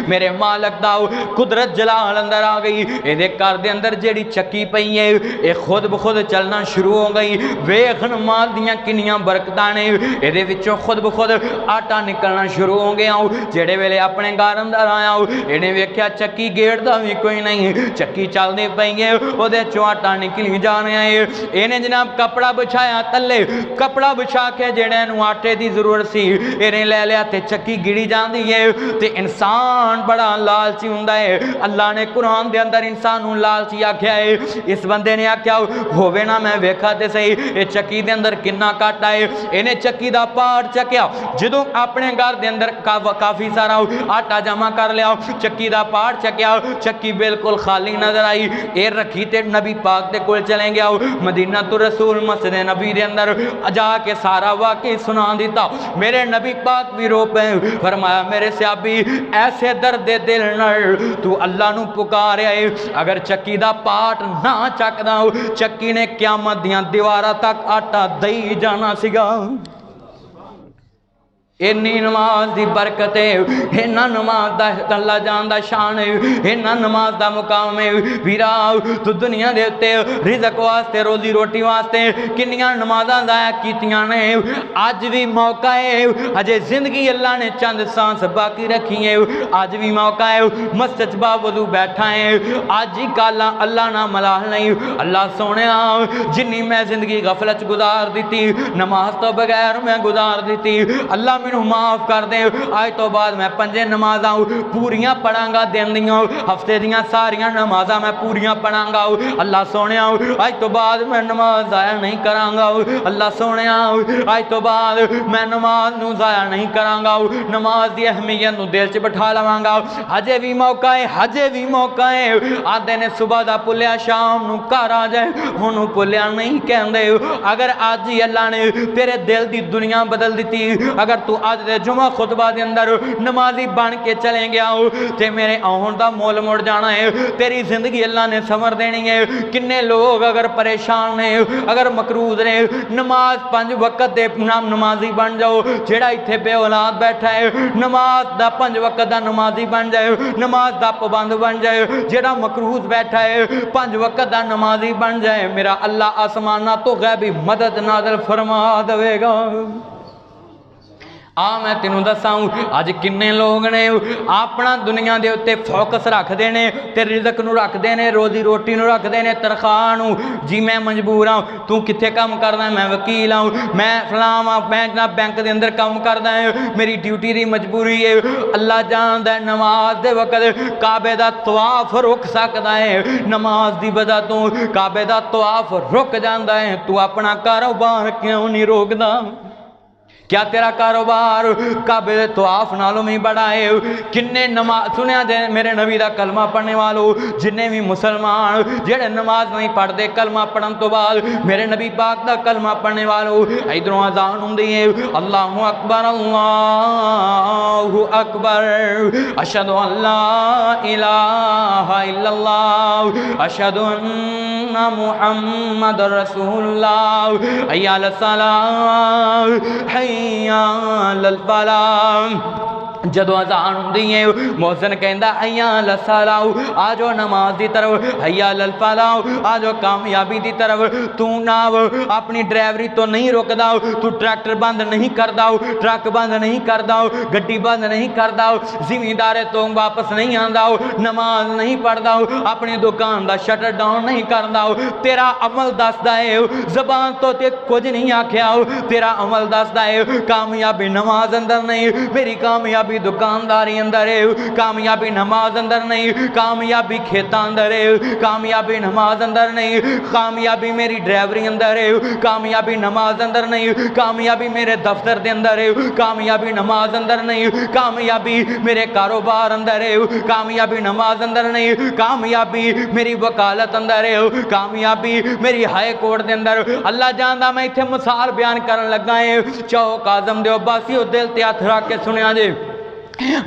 Speaker 1: मेरे मालक दा कुदरत जलाल अंदर आ गई। ये घर दे अंदर जेड़ी चक्की पई है ये खुद ब खुद चलना शुरू हो गई। वेख नमाज दियां किन्नियां बरकतां ने, ये विचों खुद ब खुद आटा निकलना शुरू हो गया। जेड़े वेले अपने घर अंदर आया इन्हें वेख्या चक्की गेड़दा भी कोई नहीं, चक्की चलती पई है, उहदे चों आटा निकली जा रहा है। इन्हें जनाब कपड़ा बिछाया तले, कपड़ा बिछा के जेड़े नूं आटे की जरूरत सी इन्हें ले लिया ते चक्की गिड़ी जाती है। ते इंसान बड़ा लालची हुंदा है। अल्लाह ने कुरान दे अंदर इंसान नूं लालची आख्या है। इस बंदे ने आख्या होवे ना मैं वेखा ते सही ये चक्की दे अंदर किन्ना काटा है। इन्हें चक्की दा पार्ट चक्या, जदों अपने घर दे अंदर काफ़ी सारा आटा जमा कर लिया, चक्की दा पार्ट चक्या, चक्की बिल्कुल खाली नजर आई। ये रखी ते नबी पाक दे कोल चले गया। मदीना तो रसूल मस्जिद नबी दे अंदर जाके सारा वाकई सुना दिता। मेरे नबी पाक भी रो पे, फरमाया मेरे सहाबी ऐसे दर्द दिल नाल तू अल्लाह नू पुकारिया है, अगर चक्की दा पार्ट ना चकदा चक्की ने क़यामत दियां दीवारां तक आटा दई जाना सीगा। इन्नी नमाज की बरकत है, इन्ना नमाज का अल्लाह जानदा शान है, इन्ना नमाज का मुकाम है। वीरा तू दुनिया के उत्ते रिजक वास्ते रोजी रोटी वास्ते किन्नियां नमाज़ां ज़ाया कीतियां ने, अज भी मौका है, अजे जिंदगी अल्लाह ने चंद सांस बाकी रखी है, अज भी मौका है, मस्जिद बावजू बैठा है, अज ही कल अल्लाह ना मलाह नहीं। अल्लाह सोने जिन्नी मैं जिंदगी गफलत गुजार दी, नमाज तो बगैर मैं गुजार दी, अल्लाह मैनू माफ कर दे। अज तो बाद मैं 5 नमाज़ां पूरियां पढ़ांगा, दिन दियां हफ्ते दियां सारियां नमाज़ां मैं पूरियां पढ़ांगा। अल्लाह सोने अज तो बाद मैं नमाज ज़ाया नहीं करांगा। अल्लाह सोने अज तो बाद मैं नमाज नू ज़ाया नहीं करांगा, नमाज की अहमियत नू दिल च बिठा लवांगा। हजे भी मौका है, हजे भी मौका है। आते ने सुबह का पुलिया शाम नू घर आ जाए, हुण पुलिया नहीं कहंदे। अगर अज ही अल्लाह ने तेरे दिल की दुनिया बदल दी, अगर तू अज दे जुमा खुतबा के अंदर नमाजी बन के चले गया हो तो मेरे आउण दा मोल मुड़ जाना है, तेरी जिंदगी अल्लाह ने संवर देनी है। किन्ने लोग अगर परेशान ने, अगर मकरूज ने, नमाज 5 वक्त दे नाम नमाजी बन जाओ। जेड़ा इत्थे बेऔलाद बैठा है नमाज दा 5 वक्त दा नमाजी बन जाए, नमाज दा पाबंद बन जाए। जेड़ा मकरूज बैठा है 5 वक्त दा नमाजी बन जाए, मेरा अल्लाह आसमाना तो गैबी मदद नाज़िल फरमा देगा। मैं तेनों दसा अज किन्ने लोग ने अपना दुनिया के उत्ते फोकस रखते हैं, ते रिजक नूं रखते हैं, रोजी रोटी नूं रखते हैं, तनख्वाह नूं। जी मैं मजबूर हाँ, तू कित्थे काम करदा, मैं वकील हाँ, मैं फलां हाँ, मैं जनाब बैंक के अंदर काम करदा है, मेरी ड्यूटी की मजबूरी है। अल्लाह जानदा है नमाज दे वक्त काबे दा तवाफ रुक सकदा है, नमाज की वजह तो काबे दा तवाफ रुक जाता है। तू अपना कारोबार क्यों नहीं रोकदा? क्या तेरा कारोबार काबे दे तवाफ नालों में बड़ा है? किन्ने नमाज सुनिया जे मेरे नबी का कलमा पढ़ने वालों, जिन्ने भी मुसलमान जेड़े नमाज नहीं पढ़ते, कलमा पढ़न तो बाद मेरे नबी पाक का कलमा पढ़ने वालों इधरों अजान हुंदी है, अल्लाहु अकबर अल्लाहु अकबर, अशहदु अल्ला इलाहा इल्लल्लाह, अशहदु अन्ना मुहम्मद रसूलुल्लाह, हय्या अल सलाह जदों अजान हुंदी है मौज़िन कहंदा हय्या अल सलाह, आ जाओ नमाज की तरफ, हय्या अल फलाह, आ जाओ कामयाबी की तरफ। तू ना अपनी ड्राइवरी तो नहीं रुकदा, तू ट्रैक्टर बंद नहीं करदा, ट्रक बंद नहीं करदा, गड्डी बंद नहीं करदा, जिमींदारे तो वापस नहीं आंदा, नमाज नहीं पढ़दा, अपनी दुकान का शटर डाउन नहीं करदा। तेरा अमल दसदा है, जबान तो ते कुछ नहीं आख्या, तेरा अमल दसदा है कामयाबी नमाज अंदर नहीं, मेरी कामयाबी दुकानदारी अंदर है, कामयाबी नमाज अंदर नहीं, कामयाबी खेतां अंदर है, कामयाबी नमाज अंदर नहीं, कामयाबी मेरी ड्राइवरी अंदर है, कामयाबी नमाज अंदर नहीं, कामयाबी मेरे दफ्तर के अंदर है, कामयाबी नमाज अंदर नहीं, कामयाबी मेरे कारोबार अंदर है, कामयाबी नमाज अंदर नहीं, कामयाबी मेरी वकालत अंदर है, कामयाबी मेरी हाई कोर्ट के अंदर। अल्लाह जानदा मैं इत्थे मिसाल बयान करन लगा है, चौक आजम दे बासी दिल ते हथ रख के सुनिया जे।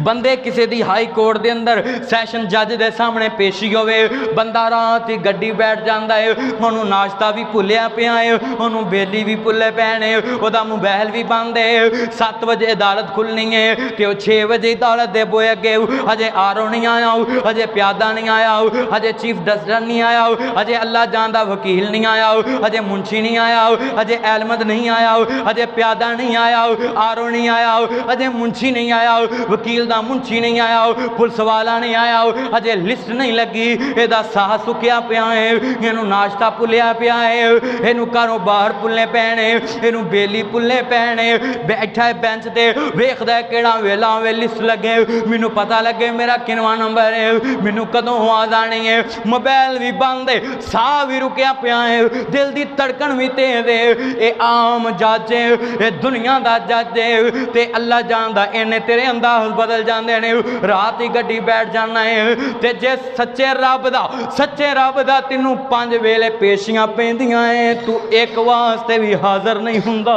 Speaker 1: बंदे किसी दी हाई कोर्ट के अंदर सैशन जज के सामने पेशी होवे, बंदा रात ही गड्डी बैठ जाता है, उन्होंने नाश्ता भी भुलिया पिया है, उन्होंने बेली भी भुले पैने, वह मोबाइल भी बंद है। 7 बजे अदालत खुलनी है तो 6 बजे अदालत दे बोए अगे अजे आरो नहीं आया, अजे प्यादा नहीं आया, अजे चीफ जस्टिस नहीं आया, अजे अल्लाह जानदा वकील नहीं आया, अजे मुंशी नहीं आया, अजे एलमद नहीं आया, अजे प्यादा नहीं आया, आरो नहीं आया, अजे मुंशी नहीं आया, वकील दा मुंशी नहीं आया, पुलिस वाला नहीं आया, अजे लिस्ट नहीं लगी, एदा साह सुकिया पिया है, इनू नाश्ता भुलिया पिया है, इनू घरों बाहर भुलने पैने, इनू बेली भुलने पैने, बैठा है बेंच ते वेखदा है केड़ा वेला होवे, लिस्ट लगे, मैनू पता लगे मेरा किनवा नंबर है, मैनू कदों आवाज आनी है, मोबाइल भी बंद है, साह भी रुकिया पिया है, दिल की धड़कन भी तेज है। ये आम जज है, ये दुनिया का जज है, ते अल्लाह जानदा इन्हें तेरे अंदाज बदल जाते हैं। रात ही गड्डी बैठ जाना है, ते जे सच्चे रब दा तेनू 5 वेले पेशियां पैंदियां है, तू एक वास्ते भी हाजिर नहीं हुंदा।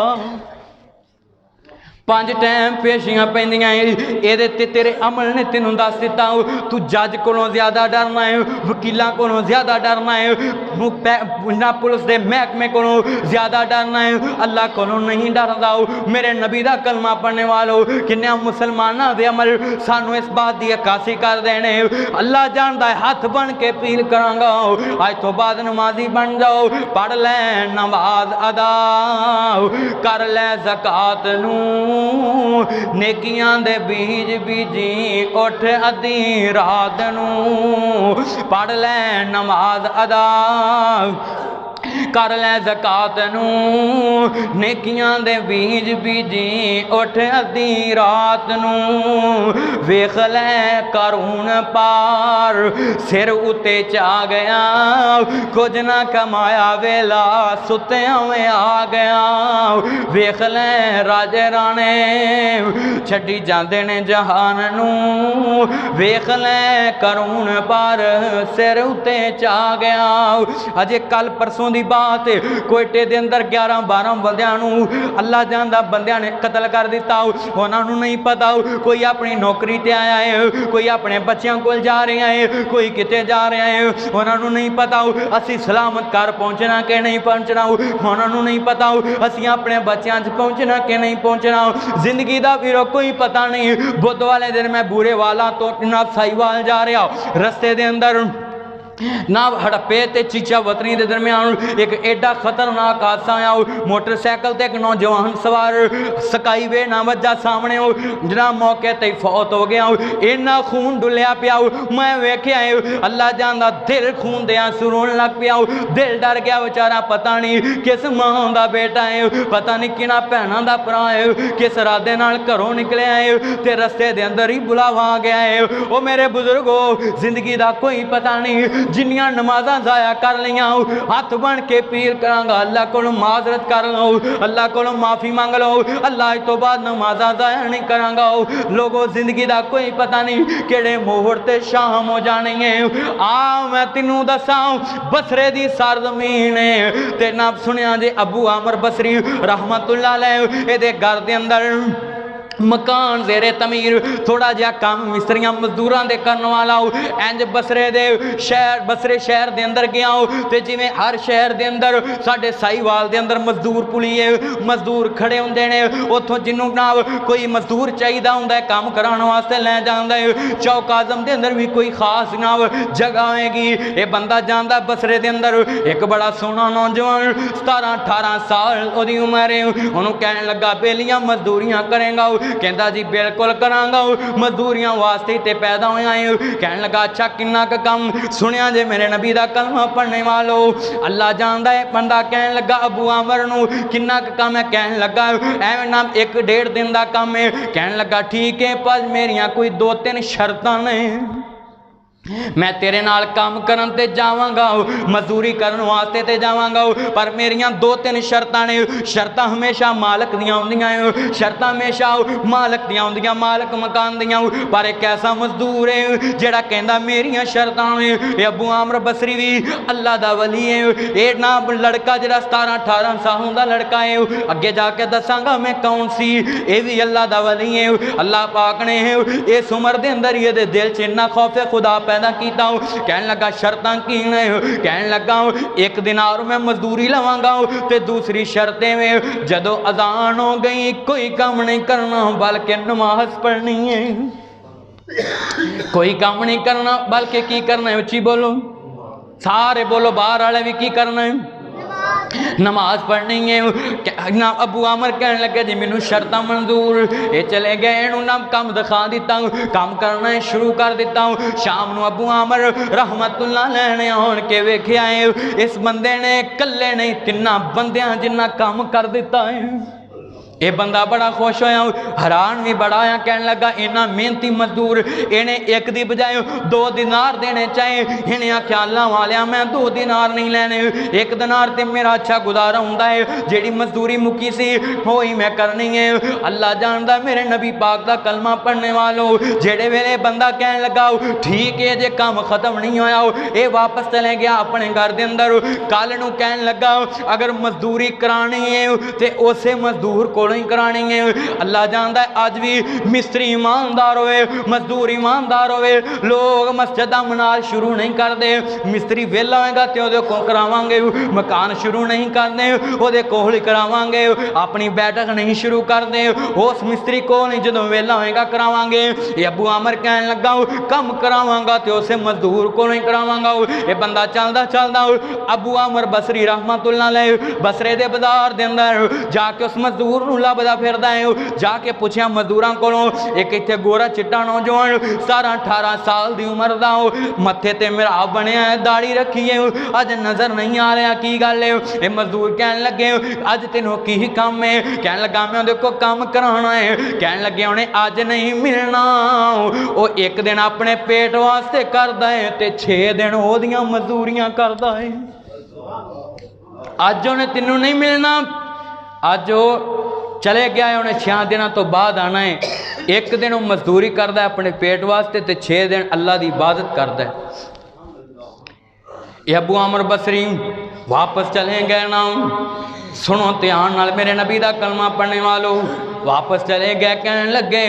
Speaker 1: 5 टाइम पेशियां पैंदियां ये तेरे अमल ने तेनों दस दिता तू जज कोलों ज्यादा डरना है, वकीलों कोलों ज्यादा डरना है, पुलिस के महकमे कोलों ज्यादा डरना है, अल्लाह कोलों नहीं डरदा। मेरे नबी का कलमा पढ़ने वालों किन्ने मुसलमानों के अमल सानू इस बात की अक्कासी कर देने। अल्लाह जानता है, हाथ बन के अपील करांगा अज तो बाद नमाजी बन जाओ, पढ़ लै नमाज अदा कर लै ज़कात नूं नेकियां दे बीज बीजी उठ अद्धी रात नूं, पढ़ लै नमाज अदा कर लै ज़कात नूं नेकियां दे बीज बीजी उठ अद्धी रात नूं, वेख लै कारून पार सिर उत्ते चा गया, कुछ ना कमाया वेला सुत्तियां में आ गया, वेख लै राजे राणे छड्डी जांदे ने जहान नूं, वेख लै कारून पार सिर उत्ते चा गया। अजे कल परसों दी बात कोयटे दे अंदर 11-12 बंदियां नूं अल्लाह जानदा बंदियां ने कतल कर दिता। उन्होंने नहीं पता कोई अपनी नौकरी ते आया है, कोई अपने बच्चों को जा रहा है, कोई किते जा रहा है, उन्होंने नहीं पता असी सलामत घर पहुँचना कि नहीं पहुँचना, उन्होंने नहीं पता असी अपने बच्चों पहुँचना कि नहीं पहुँचना। जिंदगी का भी कोई पता नहीं। बुध वाले दिन मैं बूरे वाला तो साहिवाल जा रहा, रस्ते के अंदर ना हड़प्पे ते चीचा वतनी के दरम्यान एक एडा खतरनाक हादसा आया। मोटरसाइकिल ते एक नौजवान सवार स्काई वे ना वजा सामने जना मौके ते फौत हो गया। इन्ना खून डुलिया पिया मैं वेख्या अल्लाह जानदा, दिल खून दे आंसू रोन लग पिया, दिल डर गया बेचारा, पता नहीं किस मां दा बेटा है, पता नहीं किना भैनों दा भरा है, किस रादे नाल घरों निकलिया है ते रस्ते दे अंदर ही बुलावा आ गया है। ओ मेरे बुजुर्गो जिंदगी दा कोई पता नहीं, जिन्नियां नमाज़ां ज़ाया कर लियां हथ बन के अपील करांगा अल्लाह कोलों माजरत कर लो, अल्लाह कोलों माफ़ी मंग लो, अल्लाह इस तो बाद नमाज़ां ज़ाया नहीं करांगा। लोगों जिंदगी का कोई पता नहीं किहड़े मोड़ ते शाम हो जानी है। आ मैं तेनू दसां बसरे दी सरजमीन है ते ना सुनिया जे अबू आमर बसरी रहमतुल्लाह अलैह इहदे घर दे अंदर मकान जेरे तमीर थोड़ा जहा काम मिस्त्रियां मजदूरों के करने वाला इंज बसरे शहर के अंदर गया तो जिमें हर शहर के अंदर साढ़े साहीवाल के अंदर मजदूर पुलिए मजदूर खड़े होंगे ने, उतों जिन्हों ना कोई मजदूर चाहिए होंगे काम कराने वास्ते लै जाता है। चौक आजम के अंदर भी कोई खास ना जगह होएगी, ये बंदा जाता बसरे के अंदर एक बड़ा सोहना नौजवान 17-18 साल ओदी उम्र है, उन्होंने कहने लगा बेलियां मजदूरियां करेंगा, कहता जी बिल्कुल करांगा मजदूरियां वास्ते ते पैदा होया है। कहने लगा अच्छा किन्ना का काम सुनिया जे मेरे नबी का कलमा पढ़ने वालों अल्लाह जानदा है। बंदा कहने लगा अबू आमर नू किन्ना का काम है, कहने लगा एवं नाम 1-1.5 दिन का काम है। कहने लगा ठीक है पर मेरिया कोई 2-3 शर्तां ने, मैं तेरे नाल काम करन ते जावांगा, मजदूरी करन वास्ते ते जावांगा, पर मेरियां 2-3 शर्तां ने। शर्तां हमेशा मालक दियां होंदियां, शर्तां हमेशा मालक दियां होंदियां, मालक मकान दियां। पर एक ऐसा मजदूर है जिहड़ा कहंदा मेरियां शर्तां ने। अबू आमर बसरी भी अल्लाह दा वली है, ये ना लड़का जिहड़ा 17-18 साल दा लड़का है, अगे जाके दसांगा मैं कौन सी, ये भी अल्लाह दा वली है। अल्लाह पाक ने इस उम्र दे अंदर ही इहदे दिल च इन्ना खौफ खुदा पैदा किया। कहने लगा शर्तां की ने, कहने लगा 1 दिनार मैं मजदूरी लवांगा ते दूसरी शर्तें में जदों अजान हो गई कोई काम नहीं करना बल्कि नमाज पढ़नी है, कोई काम नहीं करना बल्कि की करना है, उच्ची बोलो सारे बोलो, बाहर वाले भी की करना है, नमाज पढ़नी है। ना अबू आमर कहने लगे जी मैनू शर्तां मंजूर, ये चले गए इन्हू ना काम दिखा दिता, काम करना है शुरू कर दिता। शाम नू अबू आमर रहमतुल्लाह लैने आन के वेख्या है इस बंदे ने कल्ले नहीं 3 बंदियां जिन्ना काम कर दिता है। ये बंदा बड़ा खुश होया, हैरान भी बड़ा होया, कहने लगा इन्ना मेहनती मजदूर इन्हें 1 दी बजाय 2 दिनार देने चाहे, इन्हें आख्या अल्लाह वालिया मैं 2 दिनार नहीं लेने, 1 दिनार ते मेरा अच्छा गुजारा होंदा है, जेड़ी मजदूरी मुकी सी वो ही मैं करनी है। अल्लाह जानदा मेरे नबी पाक दा कलमा पढ़ने वालों जेड़े वेले बंदा कहने लगा ठीक है जे काम खत्म नहीं होया, ये वापस चले गया अपने घर के अंदर। कल नू कहने लगा अगर मजदूरी करानी है तो उसे मजदूर को कोलों ही करानी है। अल्लाह जानता है अज भी मिस्त्री ईमानदार होए, मजदूर ईमानदार होए, लोग मस्जिद दा मनाल शुरू नहीं करते। मिस्त्री वेला होएगा तो वो को करावांगे, मकान शुरू नहीं करते वो कोल ही करावांगे, अपनी बैठक नहीं शुरू करते उस मिस्त्री को नहीं, जो वेला होएगा करावांगे। ये अबू आमर कहन लगा कम करावांगा तो उसे मजदूर को नहीं करावांगा। ये बंदा चलदा चलदा अबू आमर बसरी रहमतुल्लाह अलैह बसरे दे बाजार दे अंदर जाके उस मजदूर नूं लभदा फिरदा है। जाके पूछया मजदूरां कोलों, एक इत्थे गोरा चिट्टा नौजवान 17-18 साल दी उम्र दा मत्थे ते मिराब बनया है, दाढ़ी रखी है, अज नजर नहीं आ रहा की गल है। ये मजदूर कहन लगे अज तेनों की काम है? कहन लगा मैं देखो काम कराना है। कहन लगे उन्हें अज नहीं मिलना, वो एक दिन अपने पेट वास्ते करदा है ते 6 दिन ओदियां मजदूरियां करदा है। अज उन्हें तेनों नहीं मिलना, अज वो चले गया है, उन्हें 6 दिनों तो बाद आना है। एक दिन वो मजदूरी करता है अपने पेट वास्ते ते 6 दिन अल्लाह की इबादत करता है। ये अबू आमर बसरी वापस चले गए ना, सुनो ध्यान नाल मेरे नबी का कलमा पढ़ने वालों, वापस चले गए कहने लगे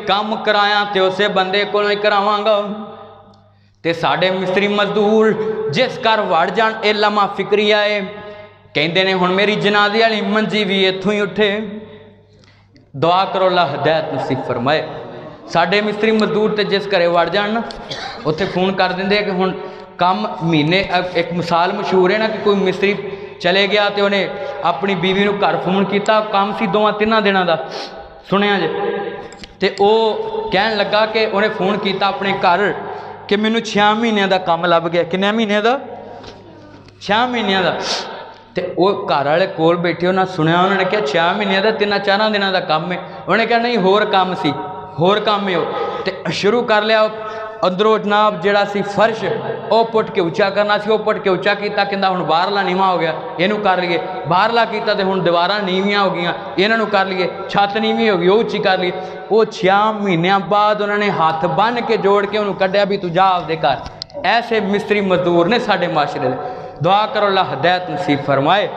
Speaker 1: काम कराया तो उसे बंदे को ही करावांगा। ते साडे मिस्त्री मजदूर जिस घर वड़ जान ए लम्हा फिक्री आए, कहते ने हुण मेरी जनाजे वाली मंजी भी इत्थों ही उठे। दुआ करो अल्लाह हिदायत नसीब फरमाए। साडे मिस्त्री मजदूर ते जिस घरे वड़ जान ना उत्थे फोन कर देंगे कि हुण काम महीने, एक मिसाल मशहूर है ना कि कोई मिस्त्री चले गया तो उन्हें अपनी बीवी को घर फोन किया, काम सी 2-3 दिनों का सुनिया जे, तो वो कहन लगा कि उन्हें फोन किया अपने घर कि मैनू 6 महीनों का काम लभ गया। किन्ने महीने का? 6 महीनों का। तो वो घर वाले कोल बैठे, उन्हें सुनिया, उन्होंने कहा 6 महीने का 3-4 दिनों का काम है। उन्हें कहा नहीं होर काम सी, होर काम है। तो शुरू कर लिया अंदरों जनाब जड़ा सी फर्श वो पुट के उच्चा करना सी, वो पुट के उच्चा किया, कहता हुण बाहरला नीवा हो गया इनू कर लीए, बाहरला किया तो हुण दीवारां नीवियां हो गई इन्हों कर लीए, छत नीवी हो गई वो उच्ची कर ली। वो 6 महीनों बाद उन्होंने हाथ बन के जोड़ के उन्होंने कढ़िया भी तू जा आपदे घर। ऐसे मिस्त्री मजदूर ने साडे माशरे दे। दुआ करो अल्लाह हिदायत नसीब फरमाए।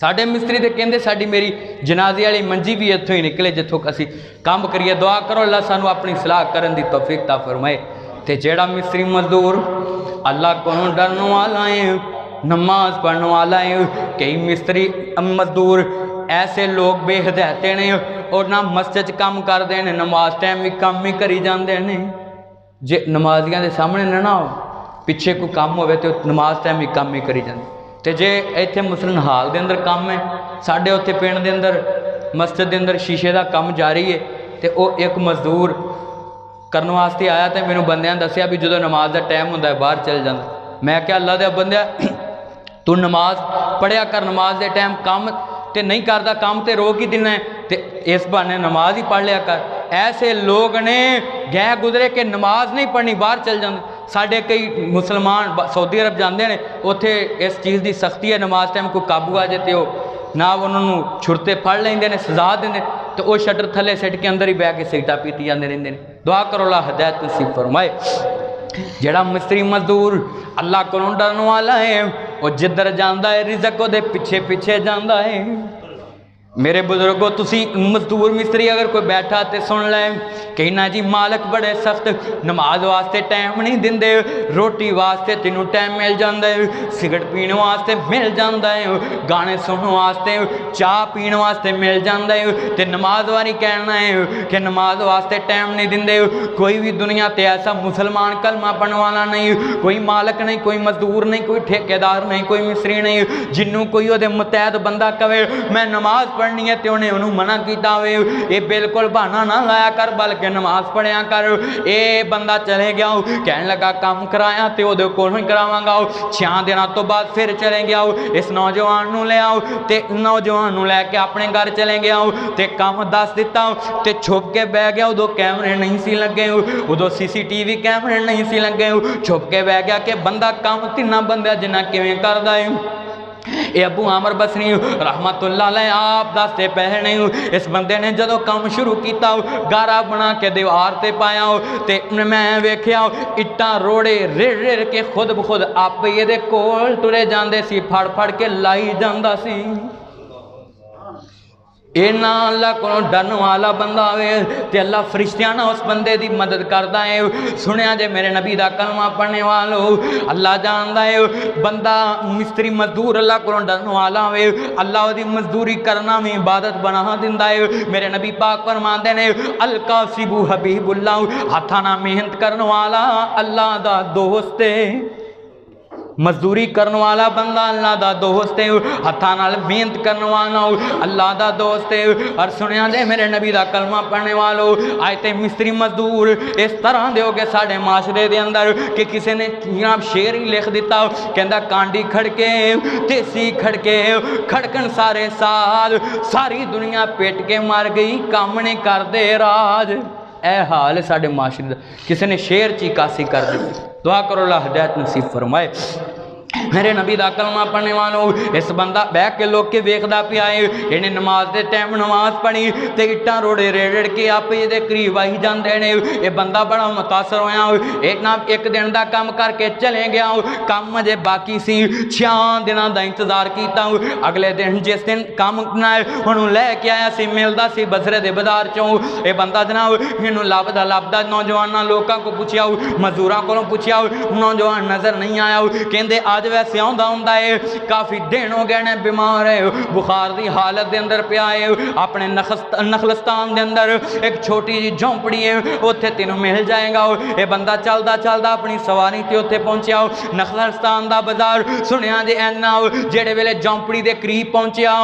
Speaker 1: साडे मिस्त्री तो कहते साडी मेरी जनाजे वाली मंजी भी इत्थों ही निकले जिथों असी काम करिए। दुआ करो अल्लाह सानू अपनी सलाह करन दी तौफीक ता फरमाए। ते जेड़ा मिस्त्री मजदूर अल्लाह को डरने वाला है, नमाज पढ़ने वाला है, कई मिस्त्री मजदूर ऐसे लोग बेहदायते ने और ना मस्जिद काम करते हैं, नमाज टाइम भी काम ही करी जाते हैं। जे नमाजियां दे सामने ना हो पिछे कोई काम हो तो नमाज टाइम भी काम ही करी जाते। तो जे इत्थे मुसलन हाल के अंदर काम है, साढ़े उत्थे पिंड के अंदर मस्जिद के अंदर शीशे का काम जारी है, तो वो एक मजदूर करने वास्ते आया तो मैंने बंदियां दसिया भी जो नमाज का टाइम होंदा बाहर चल जाता। मैं क्या अल्लाह दे बंदिया तू नमाज पढ़िया कर, नमाज के टाइम काम तो नहीं करता, काम तो रोक ही देना है, तो इस बहाने नमाज ही पढ़ लिया कर। ऐसे लोग ने गए गुजरे कि नमाज नहीं पढ़नी बाहर चल जाते। साढ़े कई मुसलमान सऊदी अरब जाते हैं, उत्थे इस चीज़ की सख्ती है, नमाज टाइम कोई काबू आ जाए तो ना उन्होंने छुड़ते फड़ लेंगे ने, सजा देंगे, तो वह शटर थले सिट के अंदर ही बह के सिगटा पीती जाते रहते हैं। दुआ करो अल्लाह हिदायत नसीब फरमाए। जेड़ा मिस्त्री मजदूर अल्लाह को डरने वाला है वो जिधर जाता है रिज़क वो पिछे पिछे जाता है। मेरे बुजुर्गो तुसी मजदूर मिस्त्री अगर कोई बैठा तो सुन लै, कहना जी मालक बड़े सख्त, नमाज वास्ते टाइम नहीं देंदे, रोटी वास्ते तेनों टाइम मिल जाता है, सिगरेट पीने वास्ते मिल जाता है, गाने सुनने वास्ते चाह पीने वास्ते मिल जाता है, तो नमाज वारी कहना है कि नमाज वास्ते टाइम नहीं देंदे। कोई भी दुनिया ते ऐसा मुसलमान कलमा पढ़ने वाला नहीं, कोई मालक नहीं, कोई मजदूर नहीं, कोई ठेकेदार नहीं, कोई मिस्त्री नहीं, जिन्हों कोई वो मुतैद बंदा कहे मैं नमाज पढ़नी है तो उन्हें उन्होंने मना किया हो, ये बिल्कुल बहाना ना लाया कर बल्कि नमाज पढ़िया कर। ये बंदा चले गया कहने लगा काम कराया तो वो कोलों ही करावांगा, 6 दिनों तो बाद फिर चले गया। इस नौजवान को ले आओ तो नौजवान को लैके अपने घर चले गया तो काम दस दिता तो छुप के बह गया। उदो कैमरे नहीं सी लगे, उदो CCTV कैमरे नहीं सी लगे, छुप के बह गया कि बंदा काम 3 बंदा जिन्ना किवें करदा है। ये अबू आमर बसरी रहमतुल्लाह अलैह आप दसते पए नहीं, इस बंदे ने जो काम शुरू किया गारा बना के दीवार से पाया तो मैं वेख्या इट्टां रोड़े रिड़ रिड़ के खुद ब खुद आप ये कोल तुरे जाते सी, फड़ फड़ के लाई जाता सी। इन्ना अल्लाह को डरन वाला बंदा होवे ते अल्लाह फरिश्तियां ना उस बंदे की मदद करता है। सुनिया जे मेरे नबी दा कलमा पढ़ने वालो, अल्लाह जानता है बंदा मिस्त्री मजदूर अल्लाह को डरन वाला होवे, अल्लाह उसकी मजदूरी करना भी इबादत बना दिंदा है। मेरे नबी पाक फरमाते ने अल कासिबु हबीबुल्लाह, हाथा ना मेहनत करने वाला अल्लाह दा दोस्त है। मजदूरी करने वाला बंदा अल्लाह दा दोस्त है, हथा नाल मेहनत करने वाला अल्लाह दा दोस्त है। और सुनिया जे मेरे नबी दा कलमा पढ़ने वालों, अज तो मिस्त्री मजदूर इस तरह दे हो गए साढ़े माशरे दे अंदर कि किसी ने जनाब शेर ही लिख दिता, कहता कांडी खड़के देसी खड़के खड़कन सारे साल, सारी दुनिया पेट के मर गई, काम नहीं करते राज। ए हाल है साढ़े माशरे का, किसी ने शेर ची कासी कर दी। दुआ करो अल्लाह हिदायत नसीब फरमाए। मेरे नबी दा कलमा पढ़ने वालों, इस बंदा बह के लोग के वेखदा पिया है, इन्हें नमाज के टाइम नमाज पढ़ी तो इट्टां रोड़े रेड़ के आप ये करीब आई जाते ने। ये बंदा बड़ा मुतासर होया, एक दिन का काम करके चले गया, काम अजे बाकी सी, 6 दिनों का इंतजार किया। अगले दिन जिस दिन काम उन्होंने लैके आया सी, मिलता सी बसरे के बाजार चों। ये बंदा जनाब इनू लभदा लभदा नौजवानों लोगों को पूछा, मजदूरों को पूछा, नौजवान नज़र नहीं आया। कहते आज वैसे आंदा हुंदा है, काफ़ी दिन हो गए ने बीमार है, बुखार की हालत के अंदर पिया है। अपने नखलस्तान के अंदर एक छोटी जी झोंपड़ी है, उत्थे तेनों मिल जाएगा। ये बंदा चलता चलता अपनी सवारी ते उत्थे पहुंचा, नखलस्तान का बाजार सुनिया जे इन्ना जेड़े वेले झोंपड़ी के करीब पहुंचा,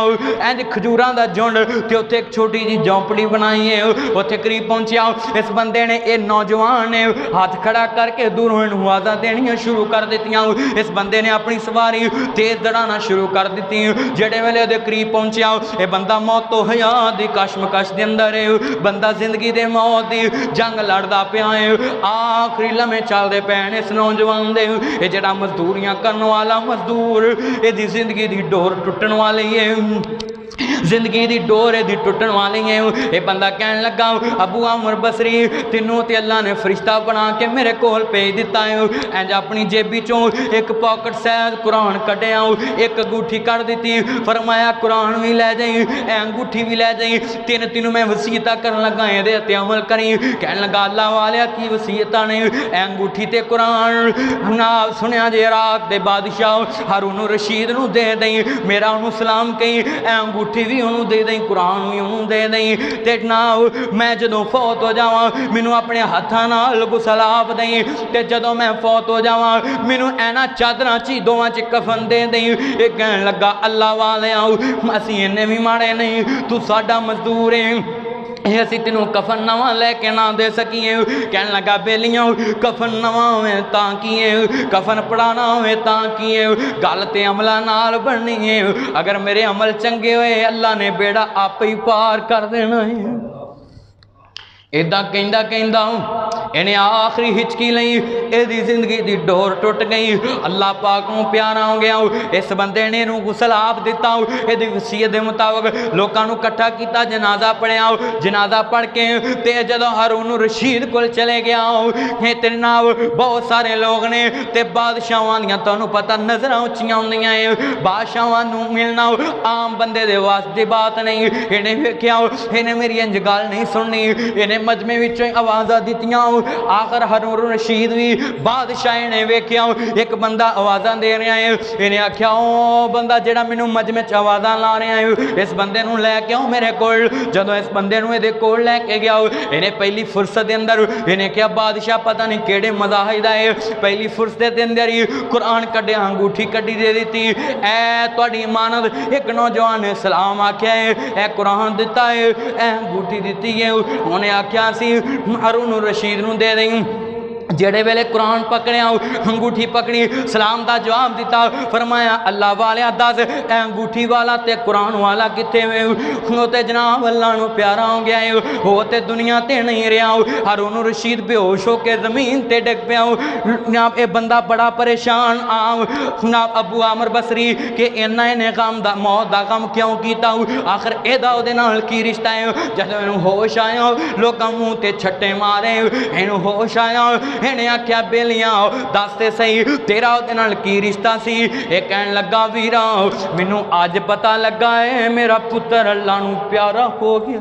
Speaker 1: इंज खजूरां दा झुंड ते उत्थे एक छोटी जी झोंपड़ी बनाई है, उत्थे करीब पहुंचा। इस बंदे ने ये नौजवान ने हाथ खड़ा करके दूरों आवाज़ां देनियां शुरू कर दित्तियां। इस बंदे ने अपनी सवारी तेज दड़ाना शुरू कर दी। जेड़े वेले दे करीब पहुंचा, ये बंदा मौत तो हयात दी कशमकश दे अंदर है, बंदा जिंदगी दे मौत दी जंग लड़दा पिया है। आखिरी लम्हे चलदे पे ने इस नौजवान दे। ये जेड़ा मजदूरियां करने वाला मजदूर, इहदी जिंदगी दी डोर टुटन वाली है, जिंदगी की डोर दी टुटन वाली है। ये बंदा कहन लगा अबू अमर बसरी, तेनों ते अल्लाह ने फरिश्ता बना के मेरे कोल भेज दिता है। इंज अपनी जेबी चों एक पॉकेट सैद कुरान कढ़िया, एक अंगूठी कढ़ दी, फरमाया कुरान भी लै जाई, अंगूठी भी लै जाई, तीनों मैं वसीयत करन लगा, ये ते अमल करी। कहन लगा अल्लाह वालिया की वसीयत ने, अंगूठी ते कुरान ना सुनिया जे इराक दे बादशाह हारून रशीद नूं दे दई, मेरा उन्होंने सलाम कही, अंगूठी भी उन्होंने दे दें, कुरान भी उन्होंने दे दें, ते ना मैं जदों फौत हो जावा मैनू अपने हाथों नाल गुसलाब दें, ते जदों मैं फौत हो जावा मैनू ऐना चादरां च दोवां च कफन दे दें। ये कहन लगा अल्लाह वाले असीं इन्ने भी माड़े नहीं, तू साडा मजदूर है, असी तेनों कफन नवा लैके ना दे सकीए। कहन लगा बेलियां कफन नवा होवे तां कीए, कफन पढ़ाना होवे तां कीए, गल ते अमला नाल बननी है। अगर मेरे अमल चंगे होए अल्लाह ने बेड़ा आप ही पार कर देना है। इदा कहंदा कहंदा इन्हें आखिरी हिचकी लई, इहदी जिंदगी की डोर टुट गई, अल्लाह पाक नूं प्यारा हो गया। इस बंदे ने इहनूं गुसल आप दिता, इहदी वसीयत के मुताबिक लोगों को इकट्ठा किया, जनाजा पढ़िया, जनाजा पढ़ के ते जदों हारून रशीद कोल चले गया, ते नाल बहुत सारे लोग ने, ते बादशाहां दियां तुहानूं पता नज़रां उच्चियां हुंदियां है, बादशाहां नूं मिलना आम बंदे दे वास दी बात नहीं। इन्हें वेख्या, इन्हें मेरी इंज गल नहीं सुननी, इन्हें मजमे विचों आवाज़ां दित्तियां। आखिर हारून रशीद भी बादशाह ने वेख्या एक बंदा आवाज़ां दे रहा है, इन्हें आख्या ओ बंदा जेड़ा मैनू मजमे च आवाज़ां ला रहा है, इस बंदे नूं लैके आओ मेरे कोल। जदों इस बंदे नूं इहदे कोल लैके गया, इन्हें पहली फुरसत के अंदर इन्हें क्या बादशाह पता नहीं किहड़े मज़ाहिब दा है, पहली फुरसत के अंदर ही कुरान कढ़िया, अंगूठी कढ़ी दे दी, ऐ तुहाडी इमानत। एक नौजवान ने सलाम आख्या है, ऐ कुरान दिता है, ऐ अंगूठी दी है। उन्हें आख्या सी हारून रशीद नूं दे दें। जेड़े वेले कुरान पकड़िया, अंगूठी पकड़ी, सलाम का जवाब दिता, फरमाया अल्लाह वाले दस अंगूठी वाला ते कुरान वाला कित्थे वे? वो ते जनाब अल्लाह नूं प्यारा हो गया है, वो ते दुनिया ते नहीं रहा। हारून रशीद बेहोश होके जमीन ते डिग पिया। जनाब ये बंदा बड़ा परेशान जनाब अबू आमर बसरी कि इन्ना इन्हें काम दा मौत का काम क्यों किया, आखिर एदा उहदे नाल की रिश्ता है। जदों इहनूं होश आया, लोकां मूँह ते छट्टे मारे, इहनूं होश आया, इन्हें आख्या बेलियां दस ते सही तेरा उहदे नाल की रिश्ता सी। ये कहन लगा वीरा मैनू अज पता लगा है मेरा पुत्र अल्लाह नू प्यारा हो गया।